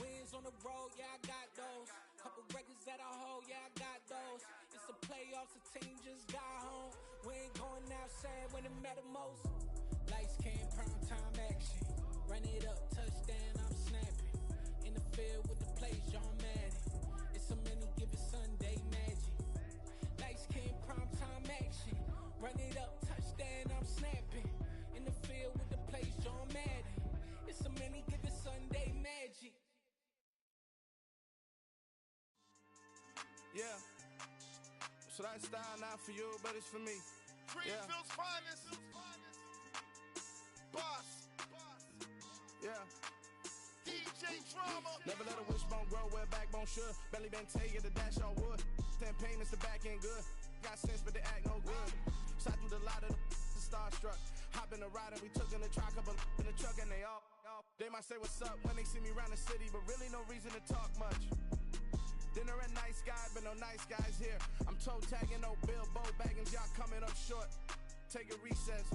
Wins on the road, yeah, I got those. Couple records that I hold, yeah, I got those. It's the playoffs, the team just got home. We ain't going outside when it matter most. Lights came, prime time action. Run it up, touchdown, I'm snapping. In the field with the plays, John Madden. It's so many, give it Sunday magic. Lights came, prime time action. Run it up, touchdown, I'm snapping. In the field with the plays, John Madden. It's so many, give it Sunday magic. Yeah. So that style not for you, but it's for me. Greenfield's finest. Boss. Yeah. DJ Drama. Never let a wishbone grow where backbone should. Belly been taking the dash all wood. 10 payments, the back end good. Got sense, but they act no good. Shot through the lot of the starstruck. Hop in the ride and we took in the truck, couple in the truck, and they all. They might say what's up when they see me around the city, but really no reason to talk much. Dinner at nice guy, but no nice guys here. I'm toe tagging, no Bilbo baggins, y'all coming up short. Take a recess.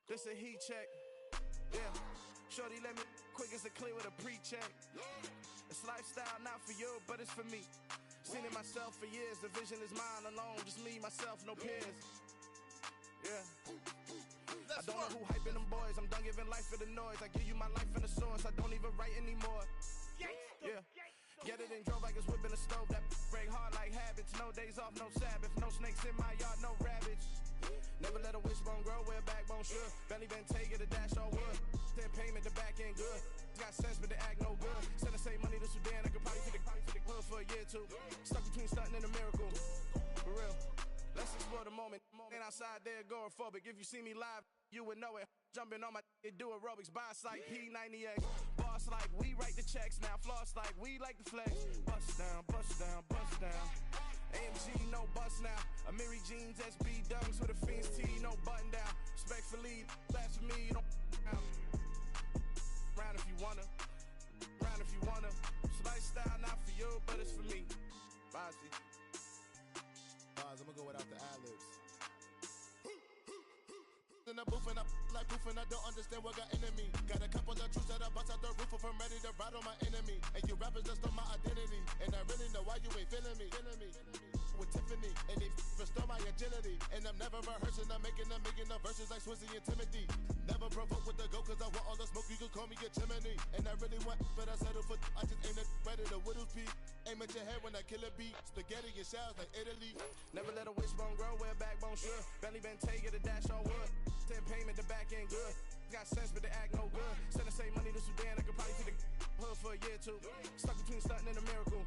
This a heat check. Yeah. Shorty let me quick as a clear with a pre-check. It's lifestyle not for you, but it's for me. Seen it myself for years. The vision is mine alone. Just me, myself, no peers. Yeah. I don't know who hyping them boys. I'm done giving life for the noise. I give you my life in the source. I don't even write anymore. Yeah. Get it and drove like it's whipping a stove. That break hard like habits. No days off, no Sabbath. No snakes in my yard, no rabbits. Never let a wishbone grow where backbone should. Belly been taking the dash all wood. 10 payment, the back end good. Got sense, but they act no good. Send the same money to Sudan. I could probably fit the hood for a year or two. Stuck between stunting and a miracle. For real. Let's explore the moment. Ain't outside there agoraphobic. If you see me live, you would know it. Jumping on my do aerobics, boss like P90X. Boss like we write the checks now. Floss like we like the flex. Bust down, bust down, bust down. AMG, no bust now. Amiri jeans, SB dunks with a Fiends tee, no button down. Respectfully, that's for me, you don't out. Round if you wanna, round if you wanna. It's lifestyle not for you, but it's for me. Bossy. I'm gonna go without the ad-libs. In the booth and I like proof and I don't understand what got into me. Got a couple of troops that I bust out the roof if I'm ready to ride on my enemy. And you rappers just stole my identity. And I really know why you ain't feeling me. With Tiffany, and they restore my agility. And I'm never rehearsing, I'm making a million of verses like Swizzy and Timothy. Never provoke with the go, cause I want all the smoke, you can call me a chimney. And I really want, but I settle for, I just ain't ready to whittle peak. Aim at your head when I kill a beat. Spaghetti and shells like Italy. Never let a wishbone grow where backbone should. Belly been taking the dash all wood. 10 payment, the back end good. Got sense, but they act no good. Send the same money to Sudan, I could probably fit the hood for a year or two. Stuck between stunting and a miracle.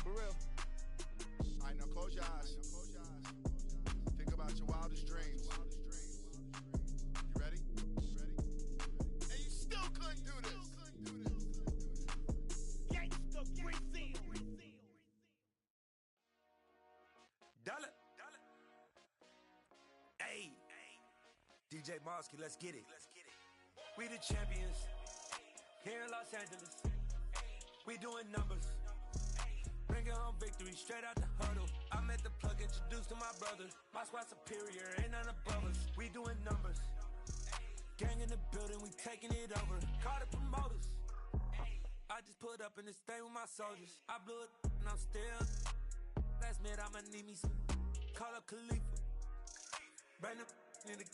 For real. Alright, now close your eyes. Think about your wildest dreams. You ready? And you still couldn't do this. Gangsta Brazil. Dollar. Hey. DJ Mosky, let's get it. We the champions. Here in Los Angeles. We doing numbers. Bringing home victory straight out the huddle. I met the plug introduced to my brothers. My squad superior, ain't none above us. We doing numbers. Gang in the building, we taking it over. Call the promoters. I just put up in this thing with my soldiers. I blew it and I'm still. Last minute I'ma need me some. Call up Khalifa. Bring the in the.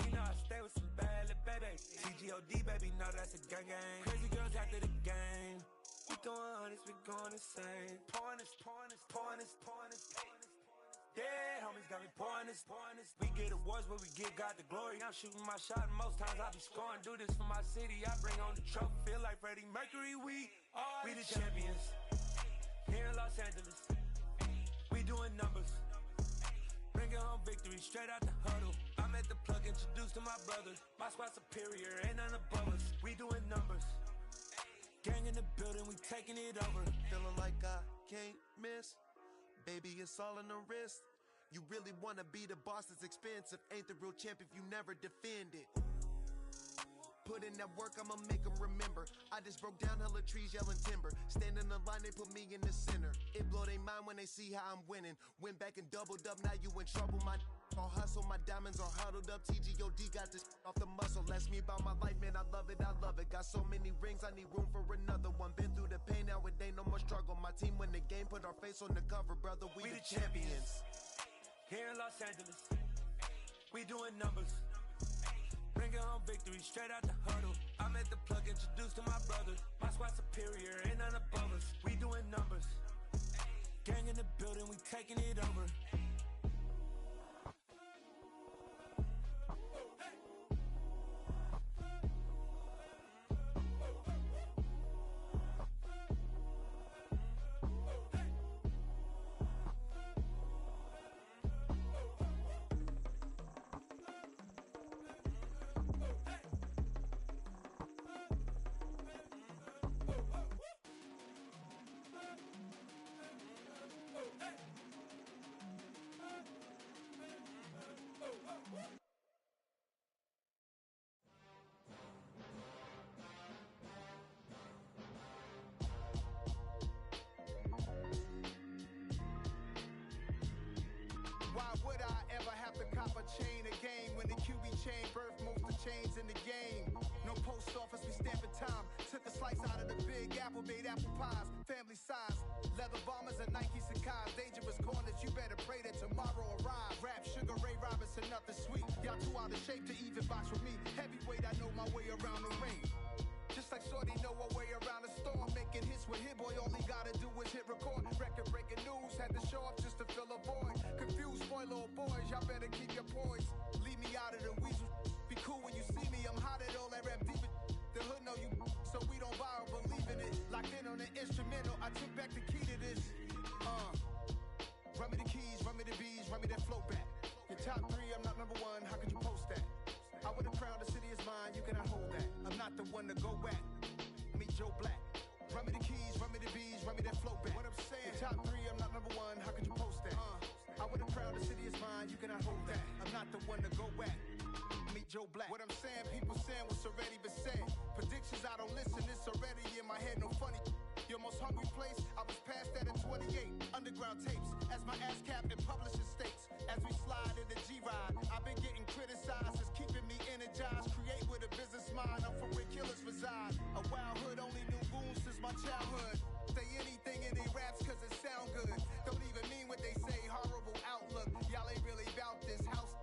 You know I stay with some bad little baby. TGOD baby, know that's a gang gang. Crazy girls after the game. We throwing hundreds, we going insane. Pointers. Yeah, homies got me pointers. We get awards where we give God the glory. I'm shooting my shot and most times I be scoring. Do this for my city, I bring on the trophy. Feel like Freddie Mercury, we the champions. Here in Los Angeles, we doing numbers. Bringing home victory straight out the huddle. I'm at the plug, introduced to my brothers. My squad superior, ain't none above us. We doing numbers. Gang in the building, we taking it over. Feeling like I can't miss. Baby, it's all in the wrist. You really wanna be the boss, it's expensive. Ain't the real champ if you never defend it. Put in that work, I'ma make them remember. I just broke down hella trees, yelling timber. Stand in the line, they put me in the center. It blow their mind when they see how I'm winning. Went back and doubled up, now you in trouble. My all hustle, my diamonds are huddled up. TGOD got this off the muscle. That's me about my life, man, I love it. Got so many rings, I need room for another one. Been through the pain, now it ain't no more struggle. My team win the game, put our face on the cover, brother. We the champions. Here in Los Angeles, we doing numbers. Bringing home victory straight out the huddle. I'm at the plug, introduced to my brothers. My squad superior, ain't none above us. We doing numbers. Gang in the building, we taking it over. Why would I ever have to cop a chain again when the QB chain birthed most of the chains in the game? No post office, we stamping time. Took a slice out of the big apple, made apple pies, family size. Leather bombers and Nike Sacai's. Dangerous corners, you better pray that tomorrow arrives. Rap, Sugar Ray Robinson, nothing sweet. Y'all too out of shape to even box with me. Heavyweight, I know my way around the ring. Just like Shorty know her way around the storm. Making hits with Hit Boy, all he gotta do is hit record. Record breaking news, had to show up just to fill a void. Confused, spoil little boys, y'all better keep your poise. Leave me out of the weasel. Be cool when you see me, I'm hot at all that rap deep. The hood know you, so we don't borrow, believe in it. Locked in on the instrumental, I took back the key to this. Run me the keys, run me the bees, run me that flow back. Your top three, I'm not number one, how could you post that? I would've crowned the city is mine, you cannot hold that. I'm not the one to go back. Meet Joe Black. Run me the keys, run me the bees, run me that flow back. What I'm saying, your top three, I'm not number one, how could you post that? I would've crowned the city is mine, you cannot hold that. I'm not the one to go back. Meet Joe Black. What I'm saying, people saying what's already been said. Predictions, I don't listen, it's already in my head, no funny. Your most hungry place, I was past that at 28. Underground tapes, as my ass capped in publishing states. As we slide in the G-Ride, I've been getting criticized, it's keeping me energized. Create with a business mind, I'm from where killers reside. A wild hood, only knew goons since my childhood. Say anything in they raps cause it sound good. Don't even mean what they say, horrible outlook. Y'all ain't really about this house.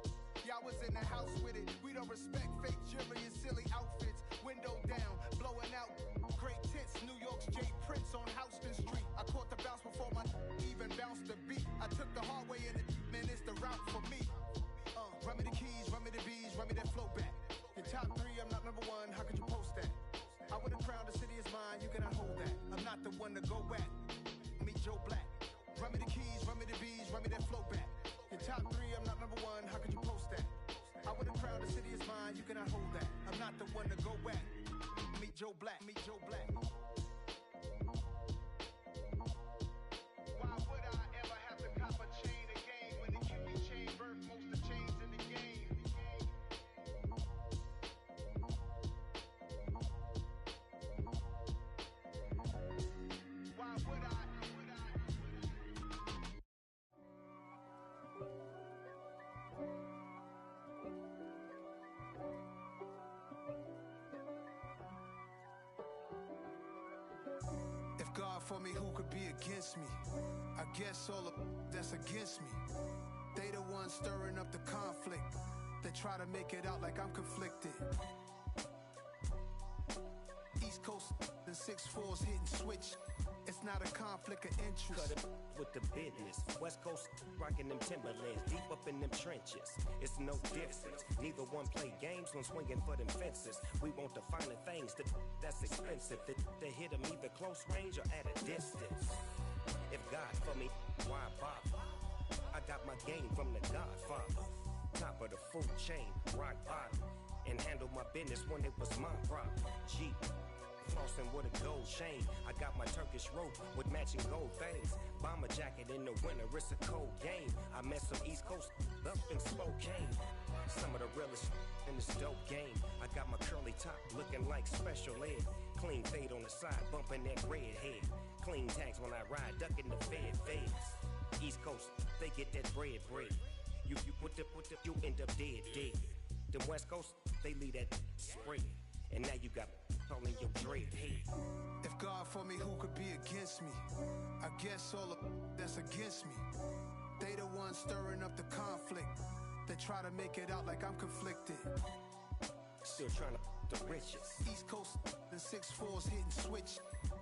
Y'all was in the house with it. We don't respect fake jewelry and silly outfits. Window down, blowing out great tits. New York's J. Prince on Houston Street. I caught the bounce before my even bounced the beat. I took the hard way in it, man, it's the route for me. Run me the keys, run me the bees, run me that flow back. Your top three, I'm not number one, how could you post that? I would've crowned the city is mine, you cannot hold that. I'm not the one to go back. Meet Joe Black. Run me the keys, run me the bees, run me that flow back. Your top three, I'm not number one, how could you post that? I would've crowned the city is mine, you cannot hold that. I'm not the one to go back. Meet Joe Black, meet Joe Black. Why would I ever have to cop a chain again when the QB chain birthed most of the chains in the game? Why would I? If God for me, who could be against me? I guess all of that's against me. They the ones stirring up the conflict. They try to make it out like I'm conflicted. East Coast and 6'4's hitting switch. It's not a conflict of interest. Cut it with the business. West Coast rocking them Timberlands, deep up in them trenches. It's no difference. Neither one play games when swinging for them fences. We want the finer things that's expensive. They hit them either close range or at a distance. If God for me, why bother? I got my game from the Godfather. Top of the food chain, rock bottom. And handle my business when it was my problem. G. Flossing with a gold chain. I got my Turkish rope with matching gold things. Bomber jacket in the winter, it's a cold game. I met some East Coast up in Spokane. Some of the realest in this dope game. I got my curly top looking like special ed. Clean fade on the side, bumping that red head. Clean tags when I ride, ducking the feds. East Coast, they get that bread. You you end up dead. Them West Coast, they leave that spread. And now you got all in your dread head. If God for me, who could be against me? I guess all of that's against me. They the ones stirring up the conflict. They try to make it out like I'm conflicted. Still trying to the riches. East Coast, the 6'4's hitting switch.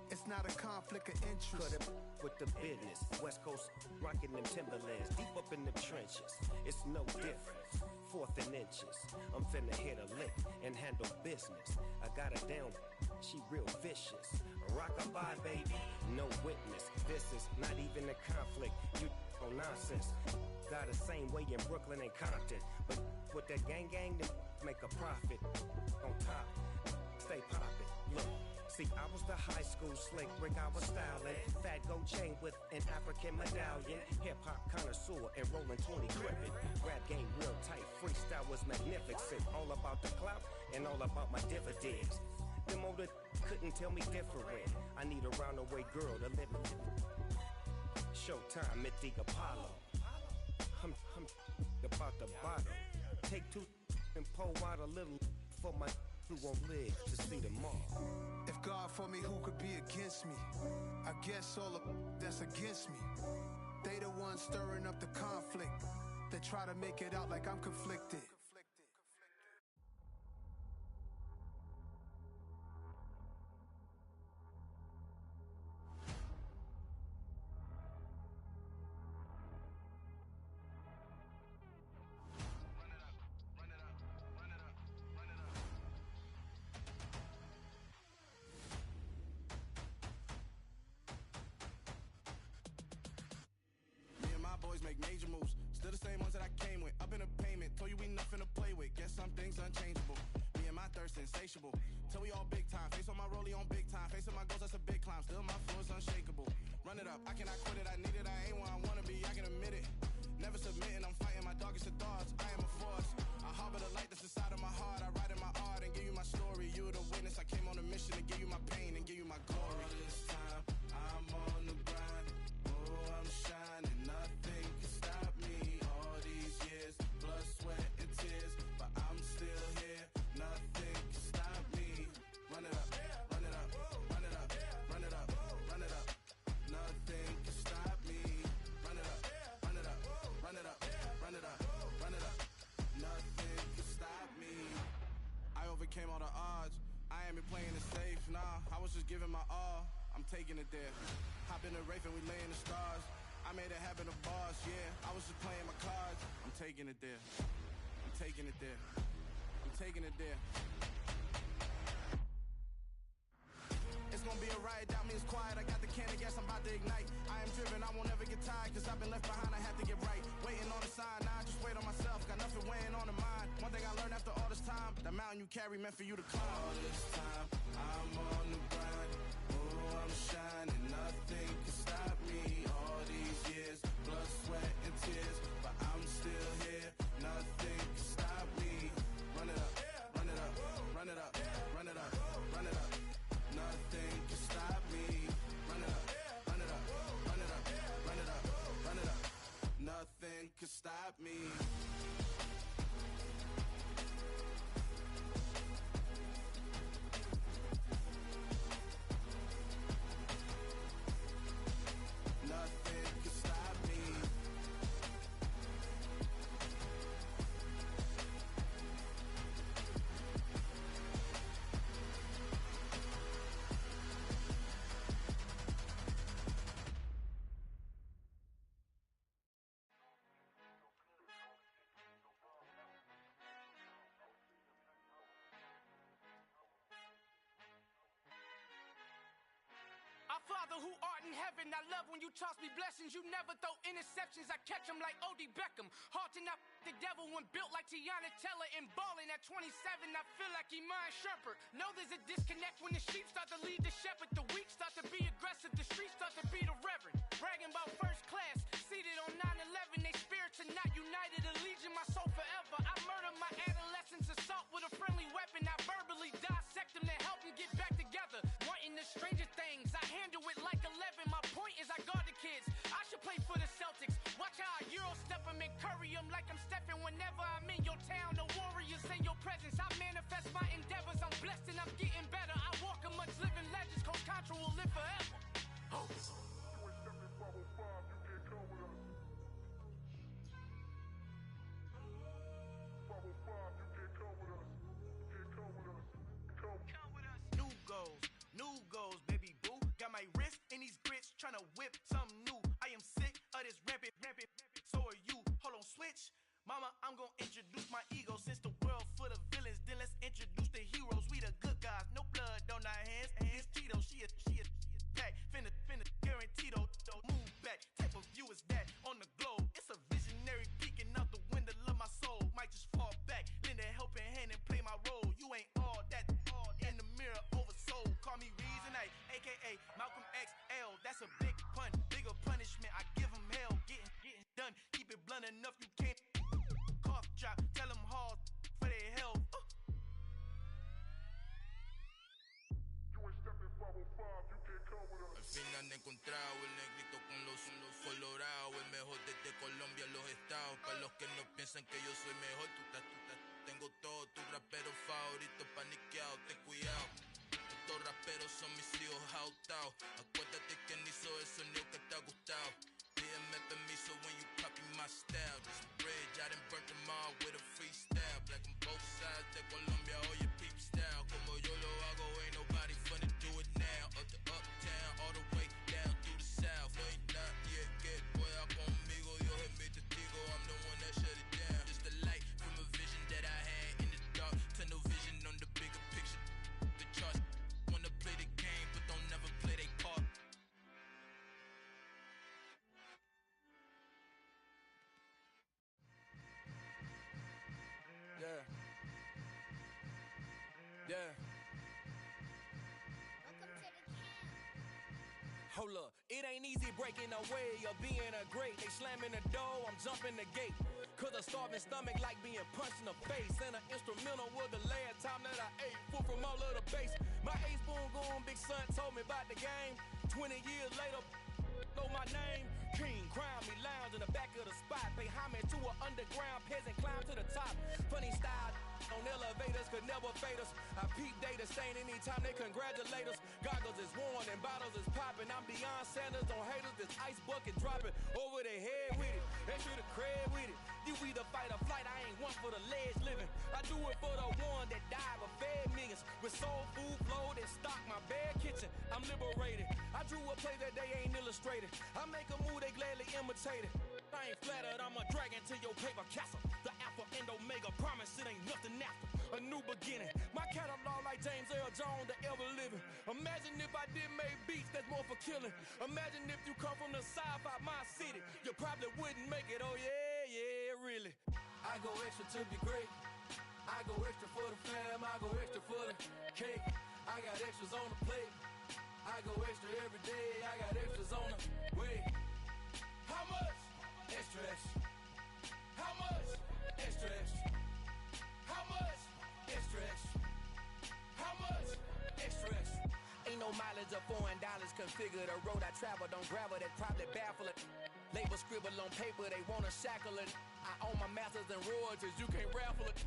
It's not a conflict of interest. Cut it with the business. West Coast rocking them Timberlands, deep up in the trenches. It's no difference. 4th and inches. I'm finna hit a lick and handle business. I got her down, she real vicious. Rock-a-bye, baby, no witness. This is not even a conflict. You on nonsense. Got the same way in Brooklyn and Compton. But with that gang, they make a profit. On top, stay poppin'. Look. See, I was the high school slick Rick, I was styling. Fat gold chain with an African medallion. Hip-hop connoisseur and rolling 20 gripping. Rap game real tight, freestyle was magnificent. All about the clout and all about my dividends. Them older couldn't tell me different. I need a roundaway girl to live in. Showtime at the Apollo. I'm about the bottle. Take 2 and pour out a little for my who won't live to see tomorrow. If God for me, who could be against me? I guess all of that's against me. They the ones stirring up the conflict. They try to make it out like I'm conflicted. Make major moves, still the same ones that I came with. Up in a payment, told you we nothing to play with. Guess some things unchangeable. Me and my thirst insatiable. Till we all big time. Face on my rollie on big time. Facing my goals, that's a big climb. Still my flow is unshakable. Run it up, I cannot quit it. I need it, I ain't where I wanna be. I can admit it. Never submitting, I'm fighting my darkest of thoughts. I am a force. I harbor the light that's inside of my heart. I write in my art and give you my story. You the witness. I came on a mission to give you my pain and give you my glory. All this time, I'm on the grind. Oh, I'm shining. Nothing can stop me. All these years, blood, sweat, and tears, but I'm still here. Nothing can stop me. Run it up, run it up, run it up, run it up, run it up. Nothing can stop me. Run it up, run it up, run it up, run it up, run it up. Nothing can stop me. I overcame all the odds. I ain't been playing it safe, nah. I was just giving my all. I'm taking it there. Hop in the Wraith and we lay in the stars. I made it happen, the boss, yeah. I was just playing my cards. I'm taking it there. I'm taking it there. I'm taking it there. It's gonna be a riot, doubt me it's quiet. I got the can of gas, I'm about to ignite. I am driven, I won't ever get tired, cause I've been left behind, I have to get right. Waiting on the sign, now I just wait on myself. Got nothing weighing on the mind. One thing I learned after all this time, the mountain you carry meant for you to climb. All this time, I'm on the grind. Oh, I'm shining, nothing can stop me. All these years, blood, sweat, and tears, but I'm still here. Nothing can stop me. Run it up, run it up, run it up, run it up, run it up. Nothing can stop me. Run it up, run it up, run it up, run it up, run it up. Nothing can stop me. Nothing heaven. I love when you toss me blessings. You never throw interceptions. I catch them like O.D. Beckham. Hard to not the devil when built like Tiana Teller. And balling at 27, I feel like Iman Shumpert. Know there's a disconnect when the sheep start to lead the shepherd. The weak start to be aggressive. The streets start to be the reverend. Bragging about first class. Seated on 9/11. They spirits are not united. A legion, my soul forever. I murder my adolescence. Assault with a friendly weapon. I verbally dissect them to help them get back together. Wanting the stranger things. I handle it like 11. My point is I guard the kids. I should play for the Celtics. Watch how I Euro step them and curry them like I'm stepping whenever I'm in your town. The warriors in your presence. I manifest my endeavors. I'm blessed and I'm getting better. I walk amongst living legends. Coach Contra will live forever. Oh. New goals, baby boo. Got my wrist in these grits, tryna whip something new. I am sick of this rampant. So are you. Hold on, switch. Mama, I'm gonna introduce my ego. Since the world full of villains, then let's introduce the heroes. We the good guys, no blood on our hands. It's Tito, she is back. Finna, guaranteed. Move back. Type of view is that on the globe? It's a visionary peeking out the window of my soul. Might just fall back, lend a helping hand and play my role. You ain't all that. In the mirror, oversold. Call me Reason A, aka Malcolm XL. That's a big pun, bigger punishment. I give him hell, getting done. Keep it blunt enough, you can't. Cough drop, tell them hard for their health. You ain't stepping 505, you can't come with us. Al fin han encontrado el negrito con los colorados. El mejor desde Colombia, los estados. Para los que no piensan que yo soy mejor, tú estás. Tengo todo, tu rapero favorito paniqueado, ten cuidado. Estos raperos son mis hijos jautados. Acuérdate quién hizo el sonido que te ha gustado. Pídeme permiso when you copy my style. This bridge, I done burnt them all with a freestyle. Black on both sides de Colombia, oye peep style. Como yo lo hago, ain't nobody finna do it now. Up to uptown, all the way down through the south. No ain't not yet, que pueda conmigo. Dios es mi testigo, I'm the one that shut it down. Just the light from a vision that I had in the dark. Tunnel vision on the bigger picture. The charts wanna play the game, but don't never play their part. Yeah. Yeah. Hold up, it ain't easy breaking away or being a great. They slamming the door, I'm jumping the gate. Cause a starving stomach like being punched in the face. And an instrumental was the last time that I ate. Food from all of the base. My ace boom goon, big son told me about the game. 20 years later, know my name. King, crown me, lounge in the back of the spot. Pay homage to an underground peasant, climb to the top. Funny style on elevators could never fade us. I peep data stain anytime they congratulate us. Goggles is worn and bottles is popping. I'm Deion Sanders on haters, this ice bucket dropping over their head with it. They should have cred with it. You either fight or flight, I ain't one for the ledge living. I do it for the one that died but fed millions. With soul food flowed and stocked my bare kitchen. I'm liberated. I drew a play that they ain't illustrated. I make a move, they gladly imitate it. I ain't flattered, I'm a dragon to your paper castle. The alpha and omega, promise it ain't nothing after. A new beginning. My catalog like James Earl Jones, the ever living. Imagine if I did make beats that's more for killing. Imagine if you come from the south out my city. You probably wouldn't make it, oh yeah, really. I go extra to be great. I go extra for the fam, I go extra for the cake. I got extras on the plate. I go extra every day, I got extras on the way. How much? Extra, extra. How much? Extra, extra. How much? Extra, extra. How much? Extra, extra. Ain't no mileage of $4 configure the road I travel. Don't gravel, that probably baffle it. Label scribble on paper, they wanna shackle it. I own my masters and royalties, you can't raffle it.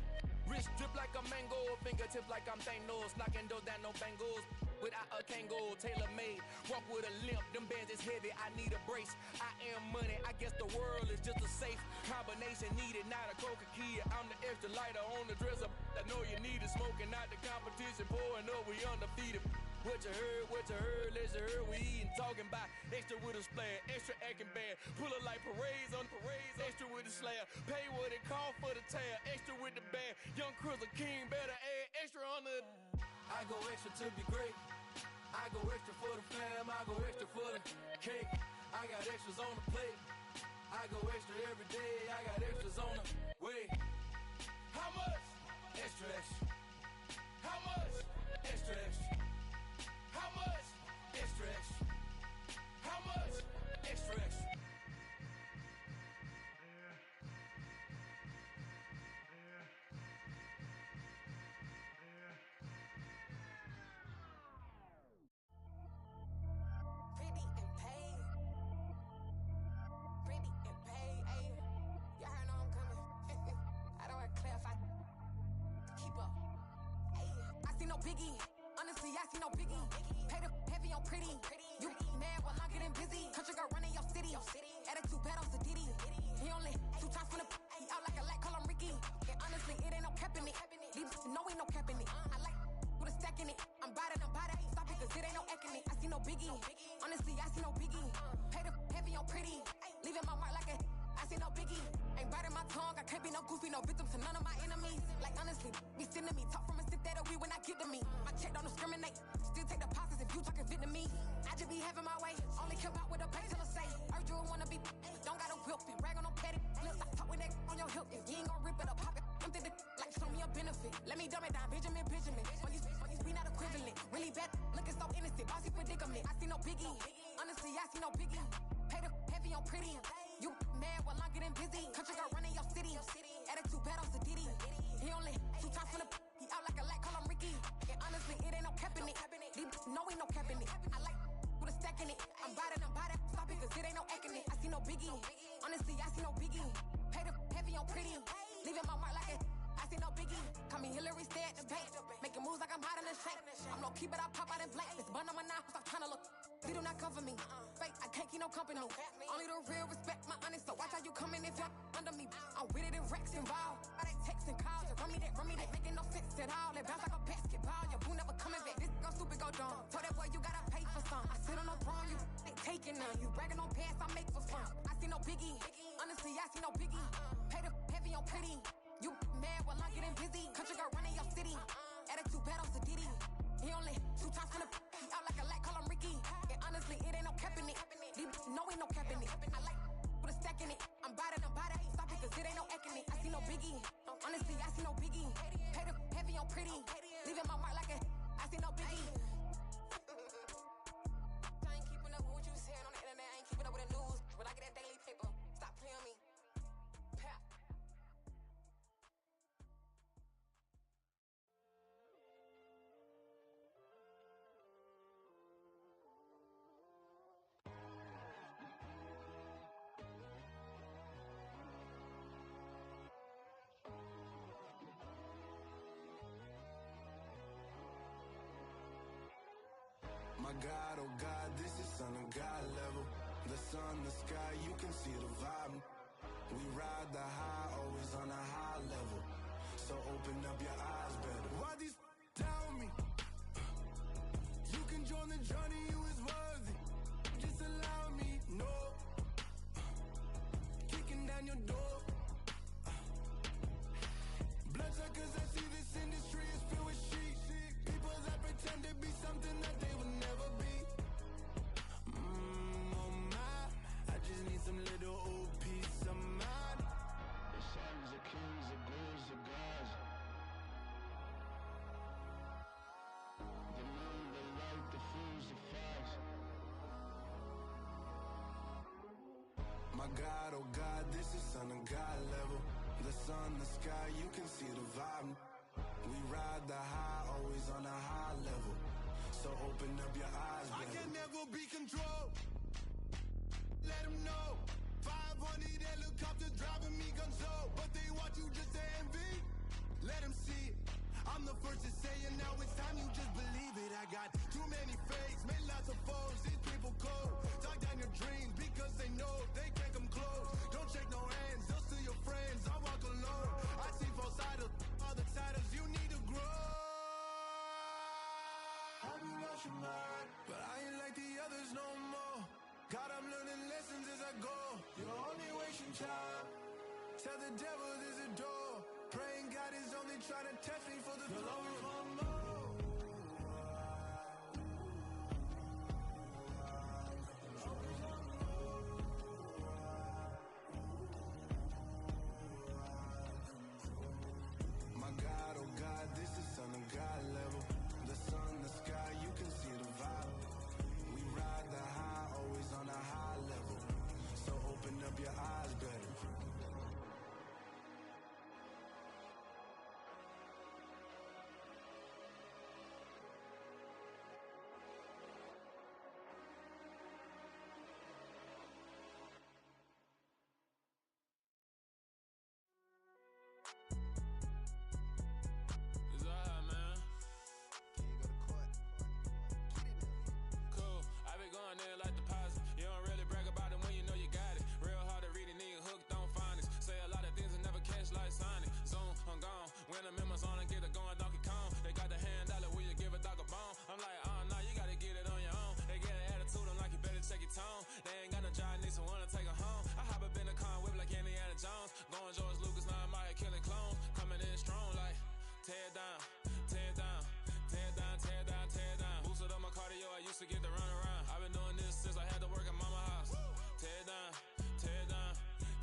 Wrist drip like a mango, fingertips like I'm Thanos. Knocking doors down, no bangles. Without a Kangol, tailor-made. Walk with a limp, them bands is heavy, I need a brace. I am money, I guess the world is just a safe combination needed, not a coca key. I'm the extra lighter on the dresser. I know you need it, smoking out the competition, pouring up, we undefeated. What you heard, let's heard, we eating, talking about extra with a splash, extra acting bad, pull it like parades on parades, extra with the slab, pay what it cost for the tab, extra with the band, young Chris a king, better add extra on the. I go extra to be great, I go extra for the fam, I go extra for the cake. I got extras on the plate. I go extra every day, I got extras on the way. How much? Extra, extra. How much? Extra, extra. How much? Extra, extra. How much? Extra, extra. Biggie, honestly, I see no biggie. Pay the heavy on pretty. You mad while I'm getting busy. Country girl running your city. Attitude bad on Diddy. He only 2 times from the he out like a light, call him Ricky. And honestly, it ain't no cap in it. These know ain't no cap in it. I like with a stack in it. I'm by that. Stop it, cause it ain't no eck in it. I see no biggie. Honestly, I see no biggie. Pay the heavy on pretty. Leaving my mark like a I see no biggie. Ain't biting my tongue. I can't be no goofy, no victim to none of my enemies. Like honestly, be sending me talk from a sip that we when I get to me. My check don't discriminate. Still take deposits if you talking Vietnamese. I just be having my way. Only care about what the pay till I say. Urge you wanna be. Don't got a whip and brag on no petty. Flips, I talk with that on your hip. If you ain't gon' rip it up, pop it. I'm thinking like show me a benefit. Let me dumb it down, Benjamin. Money's we not equivalent. Really bad, looking so innocent. Bossy predicament. I see no biggie. Honestly, I see no biggie. Pay the heavy on pretty. You mad while I'm getting busy. Country girl running your city. Attitude bad on Diddy. He only 2 times from the he out like a light, call him Ricky. And honestly, it ain't no cap in it. These know ain't no cap in it. I like with a stack in it. I'm by that. Stop it, cause it ain't no eck in it. I see no biggie. Honestly, I see no biggie. Pay the heavy on pretty. Leaving my mark like a I see no biggie. Call me Hillary, stay at the bank. Making moves like I'm hot in the shank. I'm low key, but I pop out in blank. It's bun on my knife, stop trying to look. They do not cover me. Fake, I can't keep no company. Only the real respect my honest. So watch how you coming if you're under me. I'm with it in Rex involved. I they text and calls. Run me that. Making no sense at all. They bounce like a basketball. Your boo never coming back. This go stupid, go dumb. Told that boy you gotta pay for some. I sit on no throne, you ain't taking none. You bragging on pants, I make for fun. I see no biggie. Honestly, I see no biggie. Pay the heavy on pretty. You mad while I'm getting busy. Country girl running your city. Attitude bad on Diddy. He only 2 times from the he out like a light, call him Ricky. And honestly, it ain't no cap in it. These know ain't no cap in it. I like with a stack in it. I'm by that. Stop it, cause it ain't no eck in it. I see no biggie. Honestly, I see no biggie. Pay the heavy on pretty. Leaving my mark like a I see no biggie. I ain't keeping up with what you saying on the internet. I ain't keeping up with the news. But I get that daily paper. Stop playing me. Pap. My God, oh God, this is Son of God level. The sun, the sky, you can see the vibe. We ride the high, always on a high level. So open up your eyes better. Why these tell me? You can join the journey, you is worthy. Just allow me, no. Kicking down your door. Bloodsuckers, I see this industry is filled with sheep. People that pretend to be something that they will never be. Oh my, I just need some little old peace of mind. The sons of kings, the ghouls, the gods. The moon, the light, the fools, the facts. My God, oh God, this is Son of God level. The sun, the sky, you can see the vibe. We ride the high, always on a high level. So open up your eyes, baby. I can never be controlled. Let them know. 500 helicopters driving me gonzo. But they want you just to envy. Let them see it. I'm the first to say it, now it's time you just believe it. I got too many fakes, made lots of foes. These people cold. Talk down your dreams because they know they can't come close. Don't shake no hands, they'll steal your friends. I walk alone. I see false idols, other titles. You need to grow. Have you lost your mind? But I ain't like the others no more. God, I'm learning lessons as I go. You're only wasting time. Tell the devil there's a door. Praying God is only trying to test me for the glory of more. to get the run around. I've been doing this since I had to work at mama house. Tear it down, tear it down,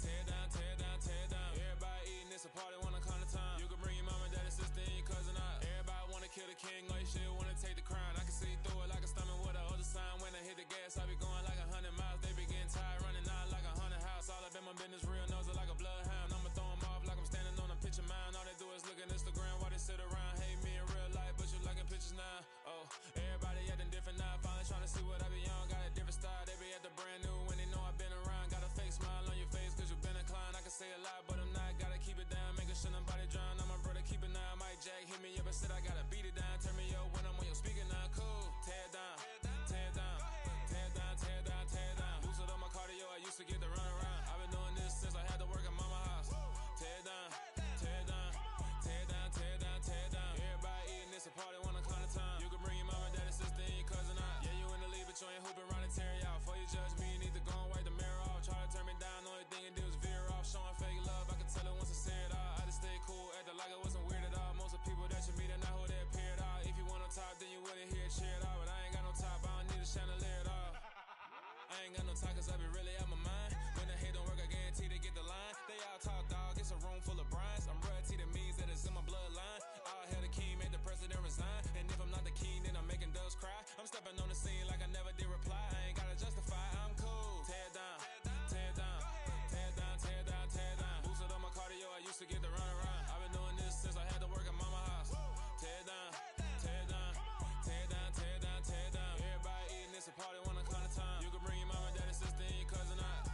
tear it down, tear it down, tear it down. Everybody eating, it's a party, wanna come to time. You can bring your mama, daddy, sister, and your cousin out. Everybody wanna kill the king, like shit, wanna take the crown. I can see through it like a stomach with a other sign. When I hit the gas, I be going like 100 miles. They be getting tired, running out like 100 house. All up in my business, real nose like a bloodhound. I'ma throw them off like I'm standing on a picture mound. All they do is look at Instagram while they sit around. Hate me in real life, but you liking pictures now. Oh, everybody acting different now. Finally trying to see what I be on. Got a different style, they be at the brand new when they know I've been around. Got a fake smile on your face cause you been inclined. I can say a lot, but I'm not. Gotta keep it down, making sure nobody drown. I'm my brother, keep it now. Mike Jack hit me up and said I gotta beat it down. Turn me up when I'm on your speaker now. Cool, tear it down, tear it down, tear it down, tear it down, tear it down. Boosted on my cardio, I used to get the run around. I've been doing this since I had to work at mama house. Tear it down, tear it down, tear it down, tear it down, tear it down. Everybody eating, it's a party, wanna come to time. You can bring your mama, daddy, sister, and your cousin out. Yeah, you in the league, but you ain't hooping around and tear you out. Before you judge me, you need to go and wipe the mirror off. Try to turn me down, only thing it did was veer off. Showing fake love, I could tell it once I said it all. I just stayed cool, acted like it wasn't weird at all. Most of the people that you meet are not who they appear at all. If you want on top, then you wouldn't hear it cheered all. But I ain't got no top, I don't need a chandelier at all. I ain't got no talk cause I be really out my mind. When the hate don't work, I guarantee they get the line. They all talk dog, it's a room full of brines. I'm royalty, that means that it's in my bloodline. All hail the king, made the president resign. And if I'm not the king, then I'm making doves cry. I'm stepping on the scene like I never did reply. I ain't gotta justify, I'm cool. Tear it down, tear it down, tear it down, tear it down, tear it down. Boosted on my cardio, I used to get the run around. I've been doing this since I had to work at mama house. Tear it down, tear it down, tear it down, tear it down, tear it down. Everybody eating, it's a party, wanna come to time. You can bring your mama, daddy, sister, and your cousin out.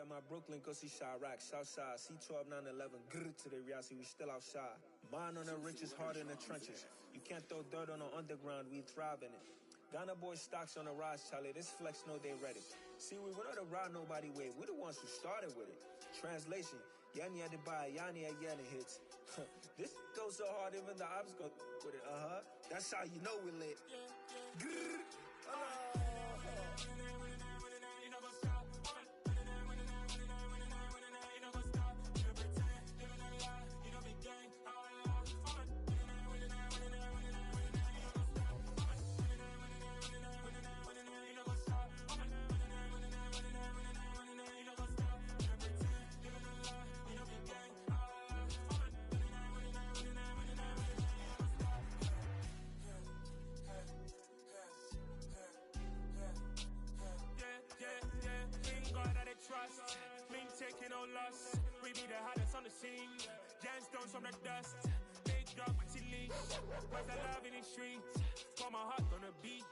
At my Brooklyn, go see Chirac, Southside, C12, 911, grrr to the reality, we still outside. Mine on the riches, hard in the trenches. You can't throw dirt on the underground, we thrive in it. Ghana boy stocks on the rise, Charlie, this flex know they ready. See, we were not to ride nobody way, we the ones who started with it. Translation, Yani had to buy, Yani had Yanni hits. This goes so hard, even the ops go with it, That's how you know we lit. Grrr, trust, mean taking no loss. We be the hottest on the scene. Gemstones from the dust. Big dog with your leash. Where's the love in the streets? Pour my heart on the beat.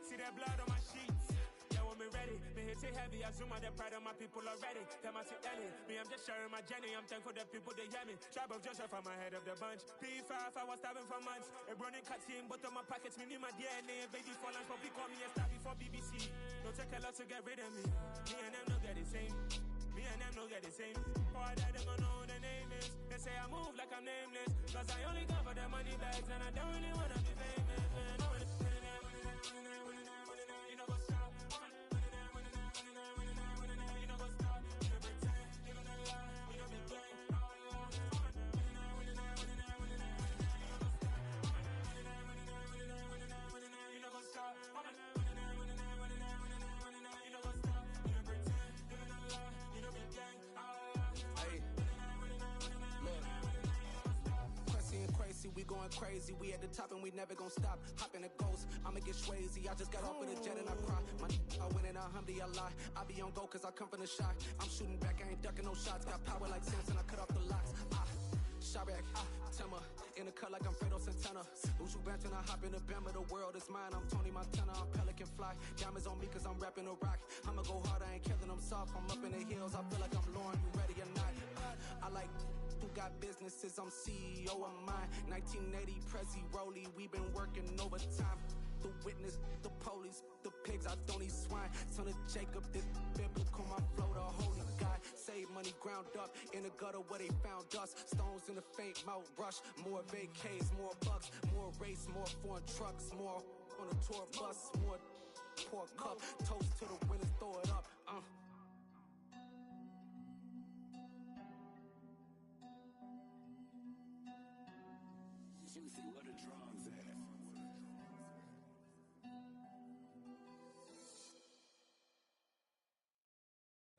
See that blood on my sheets. Yeah, when we ready, me hit it heavy. I zoom out the pride of my people already. Them I see Ellie. Me, I'm just sharing my journey. I'm thankful that people they hear me. Tribe of Joseph, I'm ahead of the bunch. P5, I was starving for months. A running cutscene, but on my pockets, me need my DNA. Baby for lunch, but we call me a star before BBC. Don't take a lot to get rid of me. Me and them don't get the same. Me and them don't get the same. Boy, that them don't know who the name is. They say I move like I'm nameless. Cause I only come for the money bags and I don't really wanna be famous, man. You know what's up? You know what's up? You know pretend, living a lie. We don't be playing. You know what's up? We going going crazy. We at the top and we never gonna stop. Hop in a ghost, I'ma get Swayze. I just got off of the jet and I cry. I win in a Humvee, I lie. I be on go cause I come from the shot. I'm shooting back, I ain't ducking no shots. Got power like Samson, I cut off the locks. Chirac, Timmer, in the cut like I'm Fredo Santana. Uju Benton, I hop in the Bama, the world is mine. I'm Tony Montana, I'm Pelican Fly. Diamonds on me cause I'm rapping a rock. I'ma go hard, I ain't killing them soft. I'm up in the hills, I feel like I'm Lauren, you ready or not? I like who got businesses, I'm CEO of mine. 1980 Prezi Rolly, we been working overtime. The witness, the police, the pigs, I don't eat swine. Son of Jacob, this biblical, my flow, the holy God. Save money ground up in the gutter where they found us. Stones in the faint Mount Rush. More vacays, more bucks, more race, more foreign trucks, more on a tour bus, more pour cup. Toast to the winners, throw it up. Juicy, what a drums at.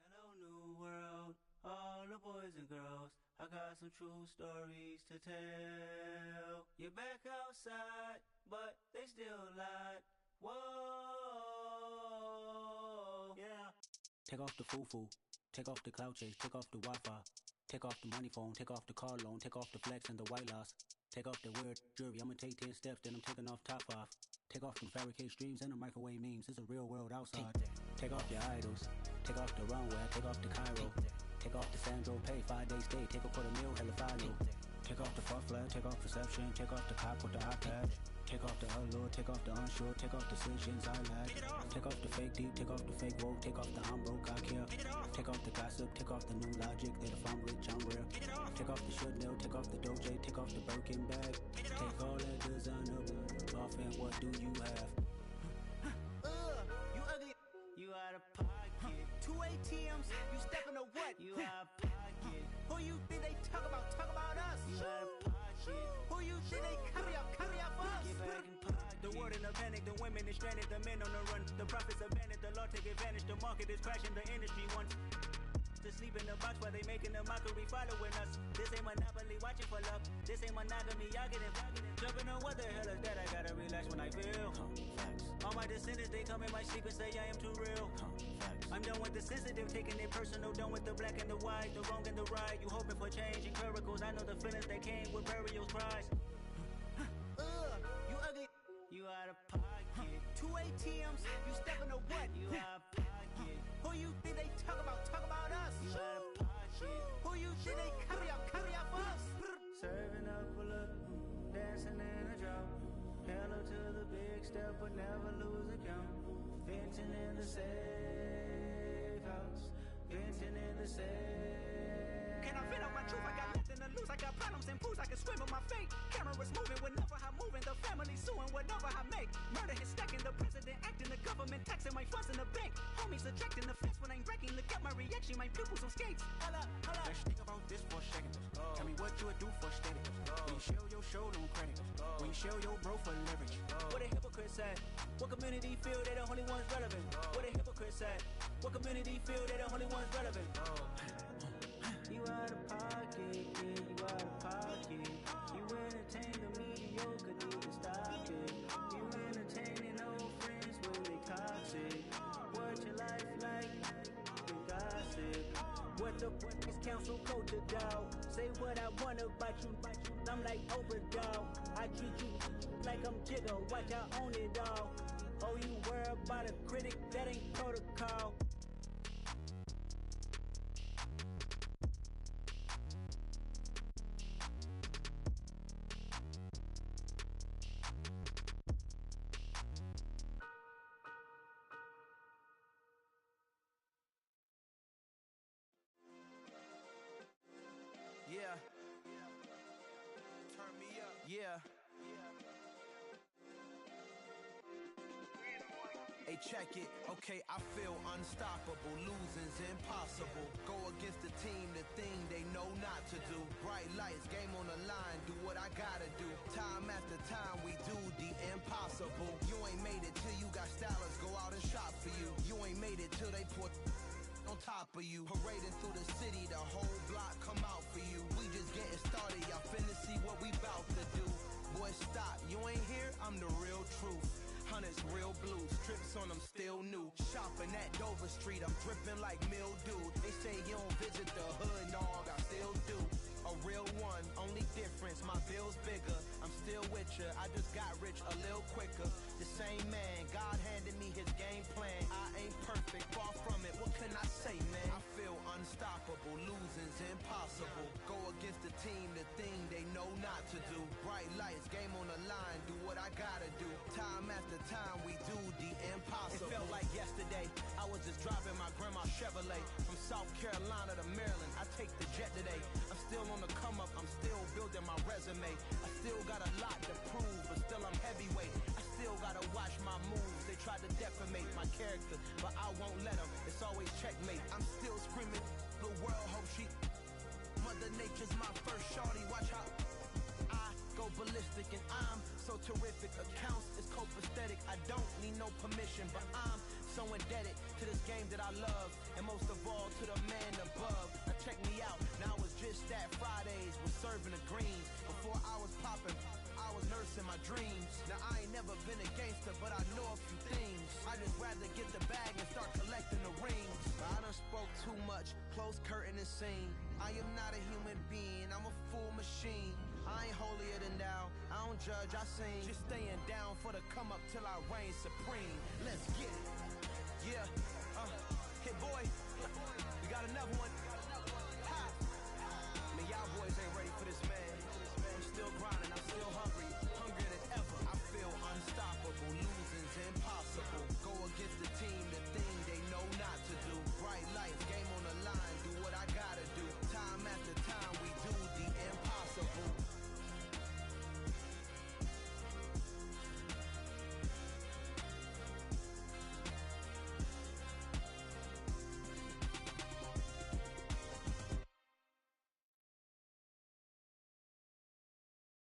Hello, new world, all the boys and girls. I got some true stories to tell. You're back outside, but they still lied. Whoa, yeah. Take off the foo-foo, take off the cloud chase, take off the Wi-Fi. Take off the money phone, take off the car loan, take off the flex and the white loss. Take off the weird jewelry, I'ma take 10 steps, then I'm taking off top 5. Take off them fabricate streams and the microwave memes, it's a real world outside. Take off your idols, take off the runway, take off the Cairo. Take off the Sandro pay, 5-day stay, take a $250,000, hella final. Take off the fuck flag, take off perception, take off the cop with the iPad. Take off the allure, take off the unsure, take off decisions I lack. Take off the fake deep, take off the fake woke, take off the I'm broke, I care. Take off the gossip, take off the new logic, that if I'm rich, I'm real. Take off the should know, take off the Doge, take off the Birkin bag. Take all that designer off and what do you have? You ugly. You out of pocket. 2 ATMs, you stepping to what? You out of pocket. Who you think they talk about? Talk about us. You out of pocket. Who you think they carry up for us? Get back in pocket. The world in a panic, the women is stranded, the men on the run. The profits abandoned, the law take advantage. The market is crashing, the industry wants to sleep in the box while they making a mockery following us. This ain't monopoly, watching for love. This ain't monogamy, y'all getting jumping on what the hell is that? I gotta relax when I feel. All my descendants, they come in my sleep and say I am too real. I'm done with the sensitive, taking it personal. Done with the black and the white, the wrong and the right. You hoping for change and miracles. I know the feelings that came with burials, cries. You ugly. You out of pocket. 2 ATMs, you stepping to what? You out of pocket. Who you think they talk about? Talk about us. You out of pocket. Who you think they carry up for us? Serving up a look, dancing in a drought. Hello to the big step, but never lose a count. Venting in the safe house. Venting in the safe. Can I vent out my truth? I got nothing to lose. I got problems and pools. I can swim in my fate. Cameras moving whenever I'm moving. The family suing whatever I make. Murder is stacking. The president acting. The government taxing my funds in the bank. Homies subtracting the fence when I'm breaking. Look at my reaction. My pupils on skates. Holla, holla. Let's think about this for a second. Tell me what you would do for status. When you show your show, no credit. When you show your bro for leverage. What a hypocrite said. What community feel they the only ones relevant? What a hypocrite said. What community feel they the only ones relevant? You out of pocket, yeah, you out of pocket. You entertain the mediocre, need to stop it. You entertaining old friends when they toxic. What your life like? You gossip. What the is council culture, dog? Say what I want about you. I'm like Oprah, dog. I treat you like I'm Jigga. Watch I own it all. Oh, you worry about a critic? That ain't protocol. Yeah. Turn me up. Yeah. Hey, check it. Okay, I feel unstoppable. Losing's impossible. Go against the team, the thing they know not to do. Bright lights, game on the line. Do what I gotta do. Time after time, we do the impossible. You ain't made it till you got stylists go out and shop for you. You ain't made it till they put on top of you. Parading through the city, the whole block come out for you. We just getting started, y'all finna see what we bout to do. Boy, boy, stop. You ain't here, I'm the real truth. Hunters, real blue, strips on them still new. Shopping at Dover Street, I'm dripping like mildew. They say you don't visit the hood, dog, I still do. A real one, only difference, my bill's bigger. I'm still with ya, I just got rich a little quicker. The same man, God handed me his game plan. I ain't perfect, far from it, what can I say, man? I feel unstoppable, losing's impossible. Go against the team, the thing they know not to do. Bright lights, game on the line, do what I gotta do. Time after time, we do the impossible. It felt like yesterday, I was just driving my grandma's Chevrolet. From South Carolina to Maryland, I take the jet today. I'm still on the come up, I'm still building my resume. I still got a lot to prove, but still I'm heavyweight. I still gotta watch my moves. They try to defamate my character, but I won't let them. It's always checkmate. I'm still screaming, the world hope she. Mother Nature's my first shorty. Watch how I go ballistic, and I'm so terrific. Accounts is copacetic. I don't need no permission, but I'm so indebted to this game that I love, and most of all to the man above. Now check me out. Now it's just that Fridays was serving the greens. Before I was popping, I was nursing my dreams. Now I ain't never been a gangster, but I know a few things. I just rather get the bag and start collecting the rings. I done spoke too much, close curtain and scene. I am not a human being, I'm a full machine. I ain't holier than thou, I don't judge, I sing. Just staying down for the come up till I reign supreme. Let's get it. Yeah, hit boy, we got another one. Ha! Man, y'all boys ain't ready for this, man. I'm still grinding, I'm still hungry, hungrier than ever. I feel unstoppable, losing's impossible. Go against the team, the thing they know not to do. Bright lights, game on the line, do what I gotta do. Time after time, we do the impossible.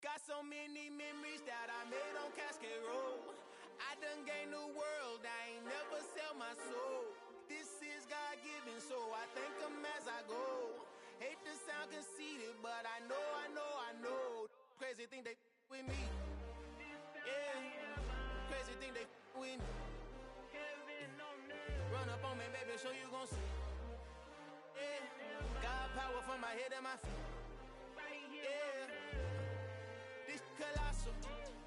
Got so many memories that I made on Cascade Road. I done gained the world, I ain't never sell my soul. This is God-given, so I thank him as I go. Hate to sound conceited, but I know. Crazy thing they with me. Yeah, crazy thing they with me. Run up on me, baby, so you gon' see. Yeah, God power from my head and my feet. Yeah. This colossal,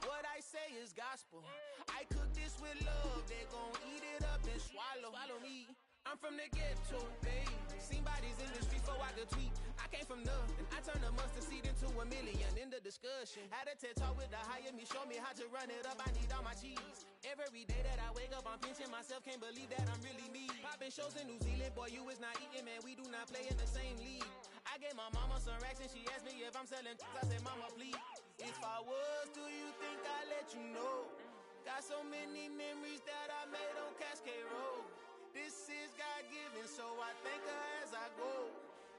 what I say is gospel. I cook this with love, they gon' eat it up and swallow me. I'm from the ghetto, babe. Seen bodies in the streets before I could tweet. I came from nothing, I turned a mustard seed into a million in the discussion. Had a TED talk with the higher me, show me how to run it up, I need all my cheese. Every day that I wake up, I'm pinching myself, can't believe that I'm really me. Popping shows in New Zealand, boy, you is not eating, man, we do not play in the same league. I gave my mama some racks and she asked me if I'm selling I said, mama, please. If I was, do you think I'd let you know? Got so many memories that I made on Cascade Road. This is God-given, so I thank her as I go.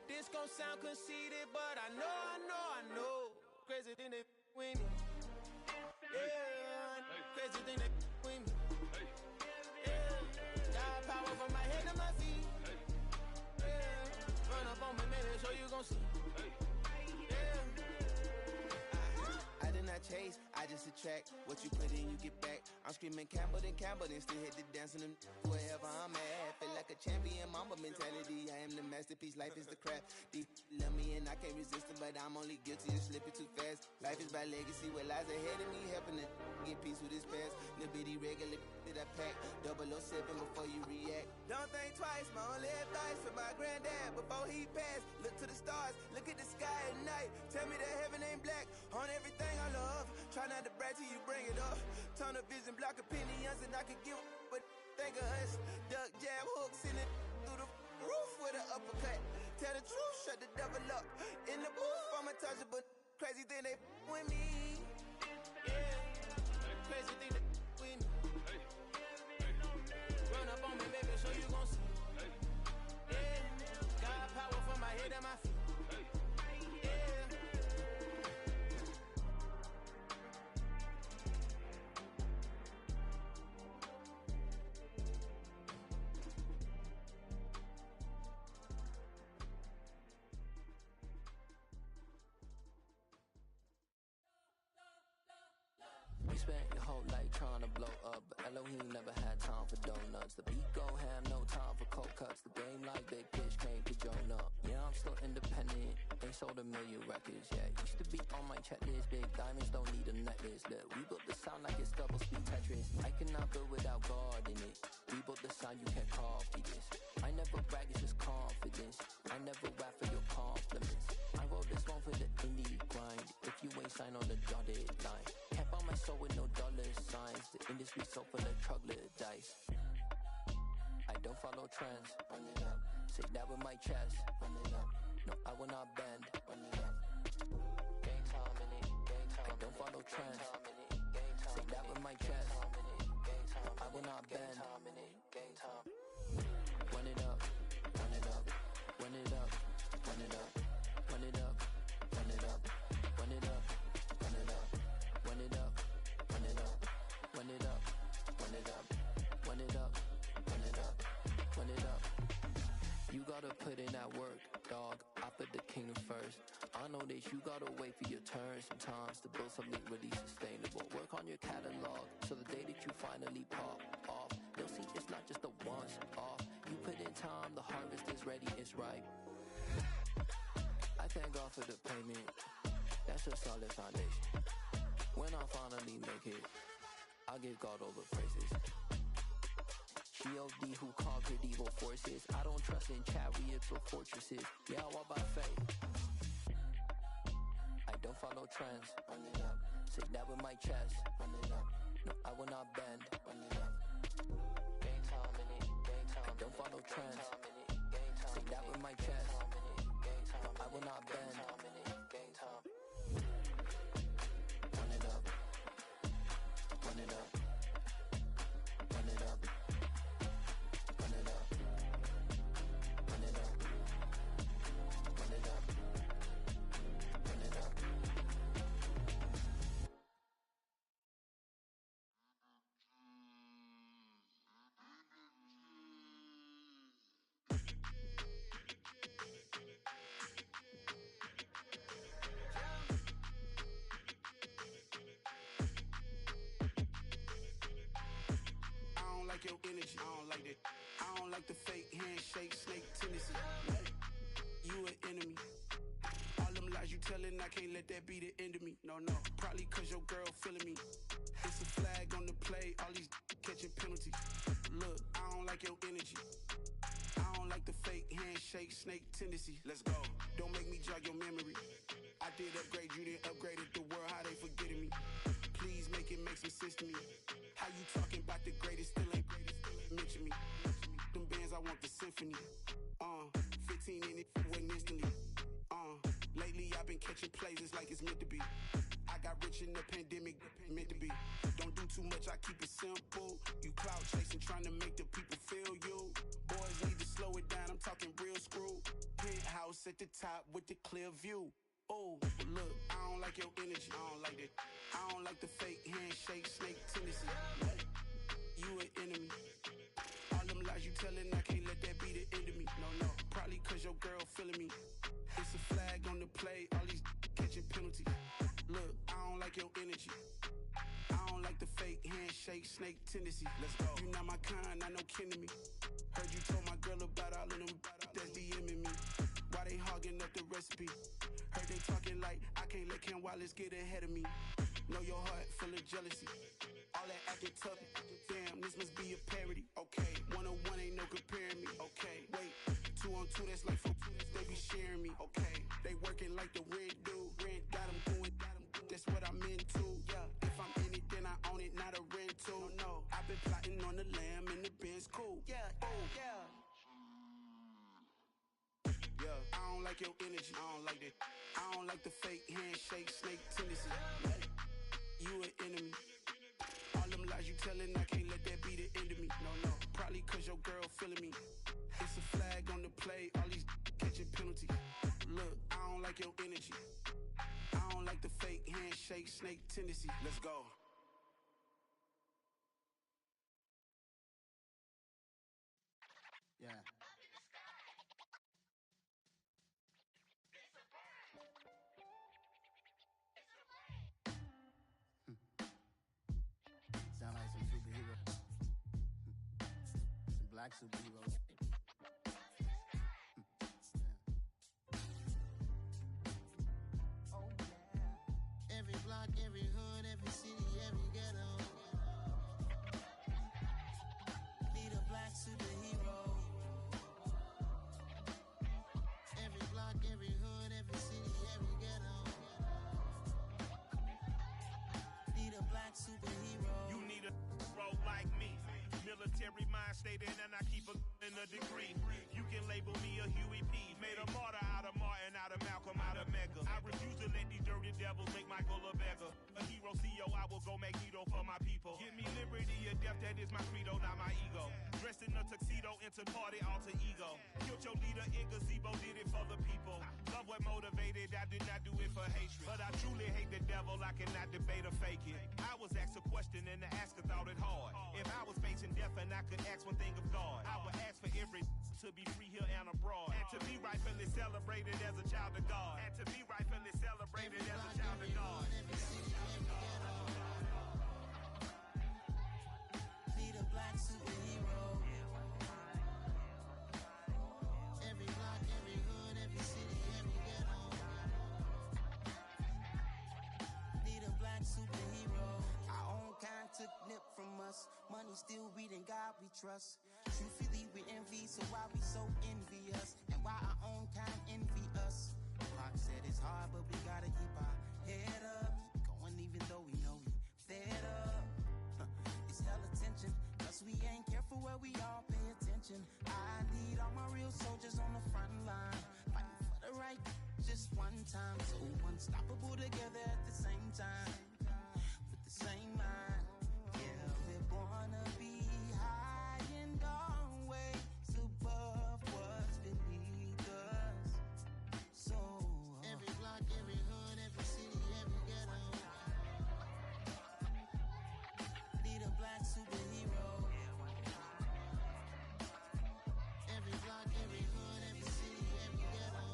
This gon' sound conceited, but I know. Crazy thing they with me. Yeah, crazy thing they with me. Yeah, got power from my head to my feet. Yeah, run up on me, maybe so you gon' see. I did not chase, I just attract. What you put in, you get back. I'm screaming Campbell, then still hit the dance and them wherever I'm at. Feel like a champion, mamba mentality. I am the masterpiece, life is the crap. Deep love me and I can't resist it, but I'm only guilty of slipping too fast. Life is by legacy, what lies ahead of me, helping to get peace with this past. Little bitty regular that I pack, 007 before you react. Don't think twice, my only advice for my granddad before he passed. Look to the stars, look at the sky at night. Tell me that heaven ain't black on everything I love. Try not to brag till you bring it up. Tunnel vision, block opinions, and I could give but think of us. Duck jab hooks in it through the roof with an uppercut. Tell the truth, shut the devil up. In the booth, I'm untouchable. Crazy thing they with me. Yeah, crazy thing they with me. Run up on me, baby, so you gon' see. Yeah, got power from my head and my feet. You spent your whole life trying to blow up, but Elohim never had time for donuts. The beat go ham, no time for cold cuts. The game like Big Fish came to join up. Yeah, I'm still independent, ain't sold a million records yet. Used to be on my checklist, big diamonds don't need a necklace. Look, we built the sound like it's double speed Tetris. I cannot build without God in it. We built the sound, you can't copy this. I never brag, it's just confidence. I never rap for your compliments. I wrote this one for the indie grind. If you ain't signed on the dotted line, can't buy my soul with no dollar signs. The industry so full of troglodytes. I don't follow trends. Run it up. Say that with my chest. Run it up. No, I will not bend. Run it up. Game time in it. Game time. I don't follow trends. Say that with my chest. No, I will not bend. Game time. Run it up. Run it up. Run it up. Run it up. Run it up. Run it up. Run it up. Run it up. Run it up. Run it up. Run it up. Run it up. Run it up. Run it up. Run it up. You gotta put in that work, dog. I put the king first. I know that you gotta wait for your turn sometimes to build something really sustainable. Work on your catalog, so the day that you finally pop off, they'll see it's not just a once off. You put in time, the harvest is ready, it's ripe. I thank God for the payment. That's a solid foundation. When I finally make it, I'll give God all the praises. G.O.D. who conquered evil forces. I don't trust in chariots or fortresses. Yeah, I walk by faith. I don't follow trends. Run it up. Say that with my chest. Run it up. No, I will not bend. Run it up. Game time in it. Game time. I don't follow trends. Say that with my chest. No, I will not bend. Game time. Run it up. Run it up. Run it up. Run it up. Run it up. Run it up. Run it up. I don't like your energy. I don't like that. I don't like the fake handshake, snake tendency. You an enemy. All them lies you telling, I can't let that be the end of me. No, no. Probably cause your girl feeling me. It's a flag on the play, all these catching penalties. Look, I don't like your energy. I don't like the fake handshake, snake tendency. Let's go. Don't make me jog your memory. I did upgrade, you didn't upgrade it. The world, how they forgetting me. Please make it make some sense to me. How you talking about the greatest, still ain't greatest, still ain't mention me. Them bands, I want the symphony. 15 in it, wasn't instantly. Lately I've been catching plays, it's like it's meant to be. I got rich in the pandemic, meant to be. Don't do too much, I keep it simple. You clout chasing, trying to make the people feel you. Boys need to slow it down, I'm talking real screw. Penthouse at the top with the clear view. Oh, look, I don't like your energy, I don't like that. I don't like the fake handshake, snake tendency. You an enemy. All them lies you telling, I can't let that be the end of me. No, no, probably cause your girl feeling me. It's a flag on the play, all these catching penalties. Look, I don't like your energy. I don't like the fake handshake, snake tendency. Let's go. You not my kind, not no kin to me. Heard you told my girl about all of them that's DMing me. Why they hogging up the recipe? Heard they talking like I can't let Ken Wallace get ahead of me. Know your heart full of jealousy. All that acting tough, damn, this must be a parody. Okay, 101 ain't no comparing me. Okay, wait, 2 on 2, that's like 4 they be sharing me. Okay, they working like the rent dude. Rent got them going, that's what I'm into. Yeah, if I'm in it, then I own it, not a rental. No, I've been plotting on the lamb and the Benz cool. Yeah, yeah. Yeah, I don't like your energy, I don't like that. I don't like the fake handshake, snake tendency. You an enemy. All them lies you telling, I can't let that be the end of me. No, no, probably cause your girl feeling me. It's a flag on the play, all these catching penalties. Look, I don't like your energy. I don't like the fake handshake, snake tendency. Let's go. Yeah. black superheroes. Every block, every hood, every city, every ghetto. Need a black superhero. Every block, every hood, every city, every ghetto. Need a black superhero. You need a bro like me. Military mind stated, and I keep in a degree. You can label me a Huey P. Made a martyr out of Martin, out of Malcolm, out of Mega. I refuse to let these dirty devils make Michael a beggar. A hero CEO, I will go Magneto for my people. Give me liberty or death, that is my credo, not my ego. Dressed in a tuxedo, entered party, alter ego. Killed your leader in gazebo, did it for the people. Love what motivated, I did not do it for hatred. But I truly hate the devil, I cannot debate or fake it. I was asked a question and the asker thought it hard. If I was facing death and I could ask one thing of God, I would ask for every to be free here and abroad. And to be rightfully celebrated as a child of God. And to be rightfully celebrated as a child of God. Need a black superhero. Every block, every hood, every city, every ghetto. Need a black superhero. Our own kind took nip from us. Money still reading God we trust. Truthfully we envy, so why we so envious? And why our own kind envy us? Pac said it's hard, but we gotta keep our head up. Going even though we know we fed up. It's hella tension, cause we ain't careful where we all pay attention. I need all my real soldiers on the front line, fighting for the right just one time. So unstoppable together at the same time, with the same mind. Yeah, we're born to be high and always above what's beneath us. So every block, every hood, every city, every ghetto. Need a black superhero. Every block, every hood, every city, every ghetto.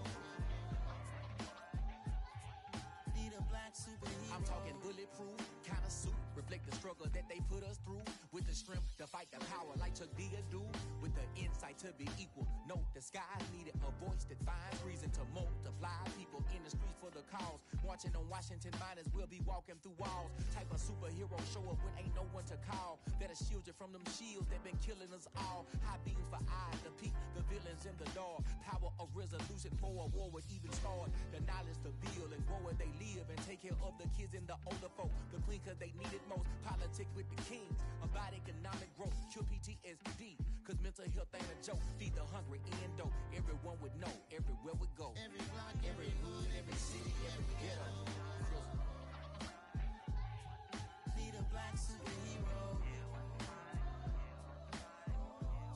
Need a black superhero. I'm talking bulletproof, kind of suit, reflect the struggle that they put us through. With the strength to fight the power like Chuck D do. With the insight to be equal. Note the skies needed a voice that finds reason to multiply. People in the streets for the cause. Marching on Washington miners will be walking through walls. Type of superhero show up when ain't no one to call. That'll shield you from them shields that been killing us all. High beams for eyes to peek the villains in the dark. Power of resolution for a war would even start. The knowledge to build and grow where they live and take care of the kids and the older folk. The queen cause they need it most. Politics with the kings. About economic growth. Cure PTSD. Cause mental health ain't a joke. Feed the hungry and dope. Everyone would know. Everywhere we go. Every block, every hood, every city, every ghetto. Need a black superhero.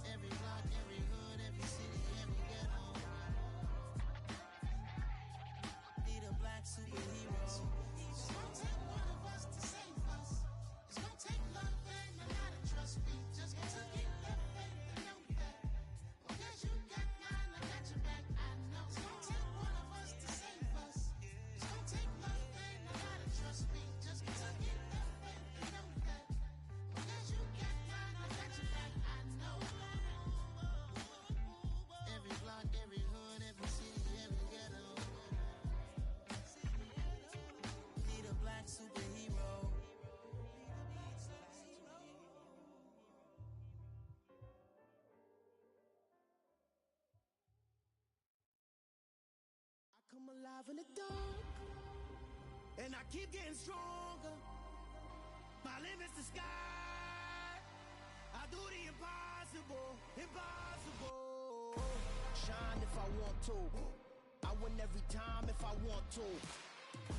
Every block, every hood, every city, every ghetto. Need a black superhero. It's gonna take one of us to save us. It's gonna take love and a lot of trust. We just got to get that faith and know that. Because you got mine, I got your back. I know it's gonna take one of us to save us. It's gonna take love and a lot of trust. We just got to get that faith and know that. Because you got mine, I got your back. I know. Every block, every hood, every city, every ghetto. Need a black superhero. I come alive in the dark, and I keep getting stronger. My limit's the sky. I do the impossible, impossible. Shine if I want to. I win every time if I want to.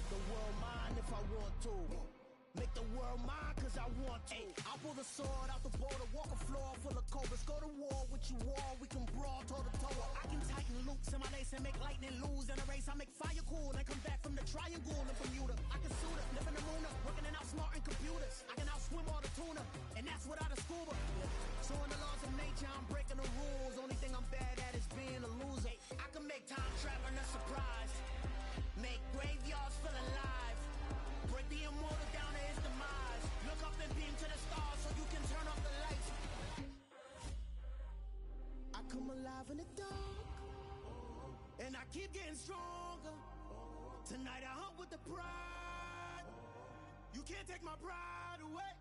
The world mine if I want to. Make the world mine cause I want to. I'll pull the sword out the border, walk a floor full of cobras. Go to war with you all, we can brawl toe to toe. I can tighten loops in my lace and make lightning lose in a race. I make fire cool and come back from the triangle in Bermuda. I can suit up, live in the moon up, working and outsmarting computers. I can outswim all the tuna, and that's without a scuba. So in the laws of nature, I'm breaking the rules. Only thing I'm bad at is being a loser. I can make time traveling a surprise. Make graveyards feel alive. Break the immortal down to his demise. Look up and beam to the stars so you can turn off the lights. and I keep getting stronger. Tonight I hunt with the pride. You can't take my pride away.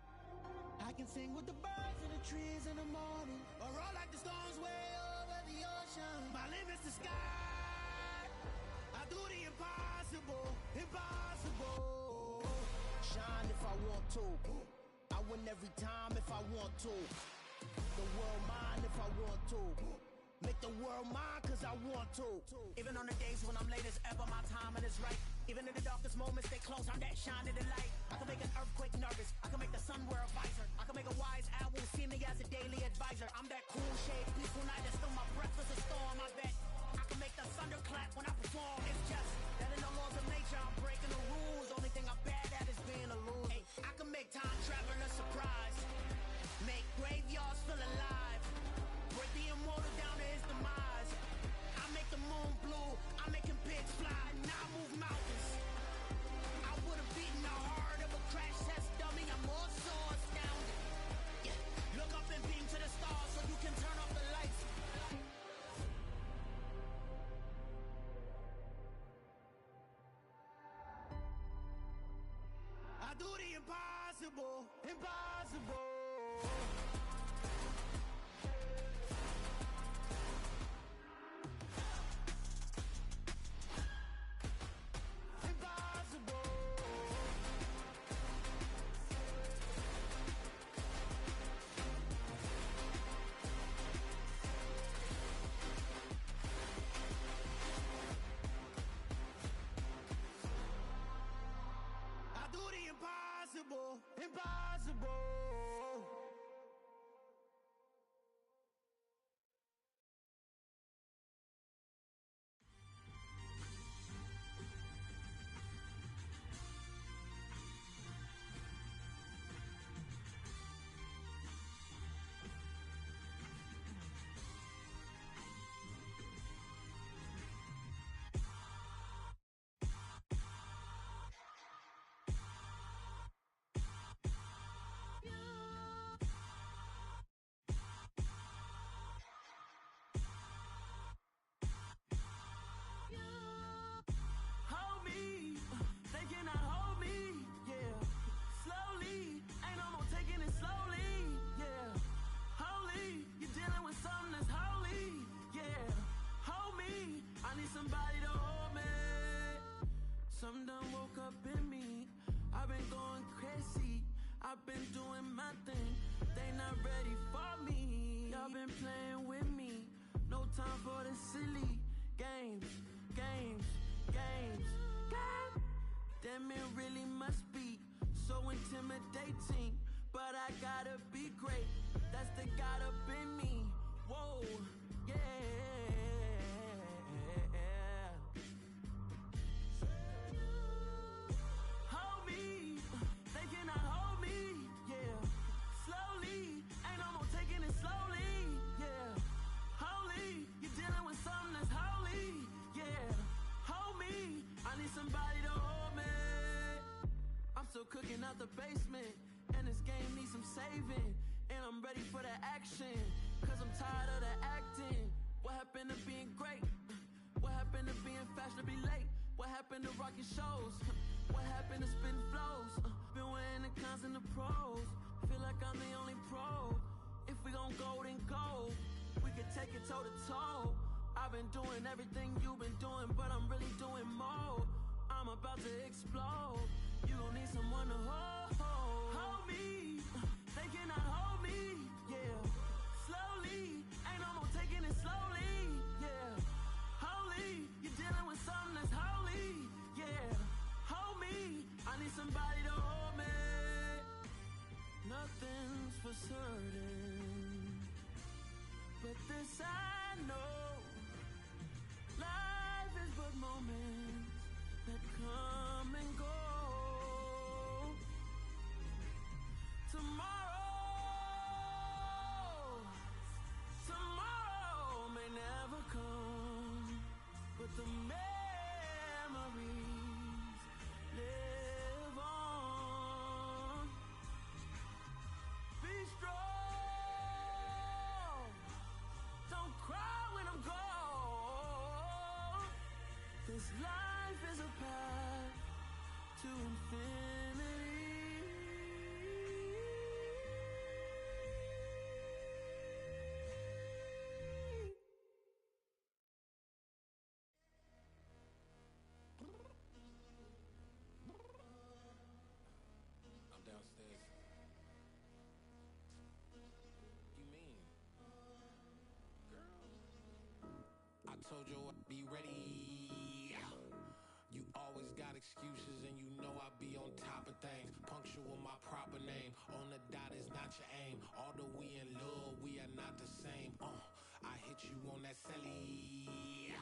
I can sing with the birds in the trees in the morning, or roll like the stones way over the ocean. My limit's the sky. I do the impossible, impossible. Shine if I want to. I win every time if I want to. The world mine if I want to. Make the world mine cause I want to. Even on the days when I'm late as ever, my timing is right. Even in the darkest moments, stay close, I'm that shining the light. I can make an earthquake nervous, I can make the sun wear a visor. I can make a wise owl see me as a daily advisor. I'm that cool shade, peaceful night, that's still my breath is a storm, I bet. I can make the thunder clap when I perform. It's just that in the laws of nature, I'm breaking the rules. Only thing I'm bad at is being a loser. Hey, I can make time travelers surprised, make graveyards feel alive, break the immortal down to his demise. I make the moon blue, I'm making pigs fly, now I move mountains. I would've beaten the heart of a crash test dummy, I'm more so astounded. Yeah, look up and beam to the stars so you can turn off the lights. I do the impossible, impossible. Impossible, impossible. Somebody to hold me. Some done woke up in me. I've been going crazy. I've been doing my thing. They not ready for me. Y'all been playing with me. No time for the silly games, games, games. God damn, it really must be so intimidating. But I gotta be great. That's the God up in me. Whoa, yeah. Somebody to hold me. I'm still cooking out the basement, and this game needs some saving. And I'm ready for the action, cause I'm tired of the acting. What happened to being great? What happened to being fashionably late? What happened to rocking shows? What happened to spitting flows? Been wearing the cons and the pros. Feel like I'm the only pro. If we gon' go, then go. We could take it toe to toe. I've been doing everything you've been doing, but I'm really doing more. I'm about to explode. You gon' need someone to hold me. They cannot hold me, yeah. Slowly, ain't no more taking it slowly, yeah. Holy, you're dealing with something that's holy, yeah. Hold me, I need somebody to hold me. Nothing's for certain, but this I know. Life is but moments that come and go. Tomorrow may never come, but the memories live on. Be strong, don't cry when I'm I told you I'd be ready. You always got excuses and you know I be on top of things. Punctual my proper name. On the dot is not your aim. Although we in love, we are not the same. I hit you on that celly.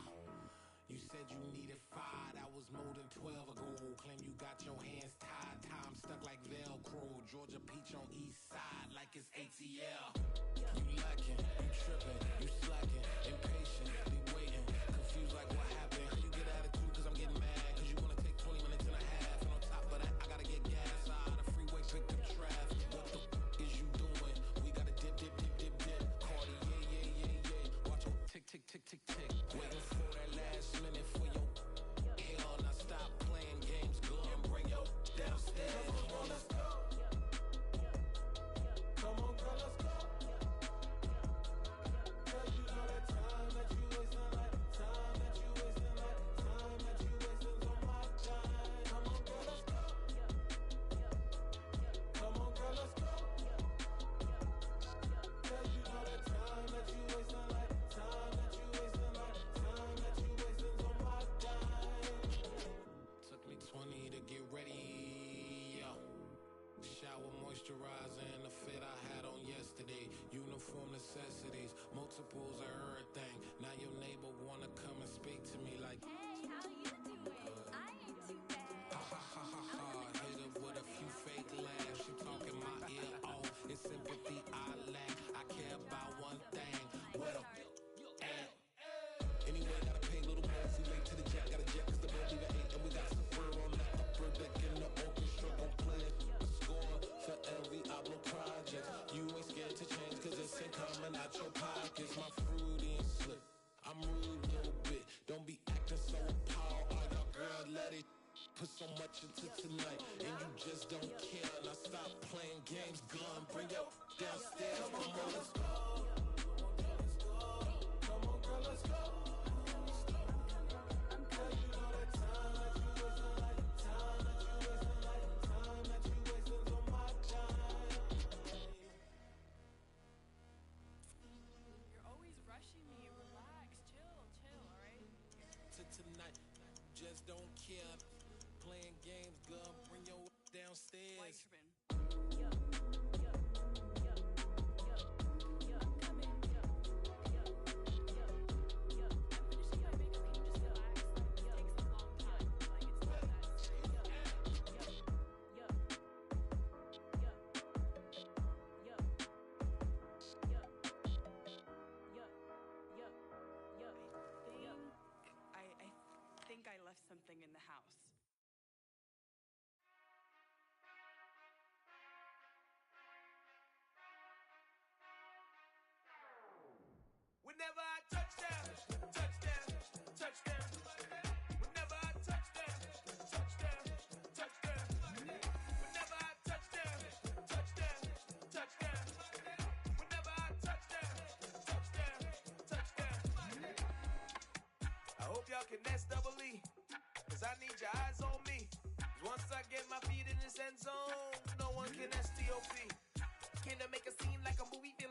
You said you needed 5, that was more than 12 ago. Claim you got your hands tied, time stuck like Velcro. Georgia Peach on east side like it's ATL. You lacking, you tripping, you slacking, impatient, be waiting, confused like what happened. How you get attitude cause I'm getting mad, cause you wanna take 20 minutes and a half. And on top of that, I gotta get gas out of the freeway, pick up traffic. What the is you doing? We gotta dip, dip, dip, dip, dip. Cardi, yeah. Watch your tick, tick, tick, tick, tick. Waiting for that last minute for your hell. Now stop playing games, go and bring your downstairs. Come on, let's go. Come on, girl, let's go. Cause you know that time that you wasting, like time that you wasting, like time that you wasting on my time. Come on, girl, let's go. Come on, girl, let's go. Cause you know that time that you wasting, like time that you wasting, like time that you wasting on my time. Took me 20 to get ready. Shower moisturizer and the fit I had on yesterday. Uniform necessities, multiples of everything. Now your neighbor wanna come and speak to me like, hey, how you doing? I ain't too bad. Ha ha ha ha ha. Hit her with a few fake laughs. She talking my ear off. It's sympathy I lack. I care about one thing. Well, anyway, gotta pay a little more. We late to the jet, gotta jet cause the boat leave at 8. And we got some fur on the upper deck in the orchestra. Gon' play a score for every album project. You ain't scared to change cause it's ain't coming out your pockets. My fruity and slip, I'm rude a little bit. Don't be acting so appalled. All y'all girl, let it put so much into tonight. And you just don't care. Now stop playing games, gun, bring your downstairs. Come on, girl, let's go. Come on, girl, let's go. Cause you know that time that you wasting, like time that you wasting, like time that you wasting on my time. You're always rushing me. Relax, chill, alright? To tonight, just don't care. Playing games, gun, bring your downstairs. Why you tripping? I think I left something in the house. Whenever I touch them, touch them, touch them. Whenever I touch them, touch them, touch them. Whenever I touch them, touch them, touch them. Whenever I touch them, touch them, touch them. I hope y'all can S-double-E, cause I need your eyes on me. 'Cause once I get my feet in this end zone, no one can STOP. Came to make a scene like a movie, feeling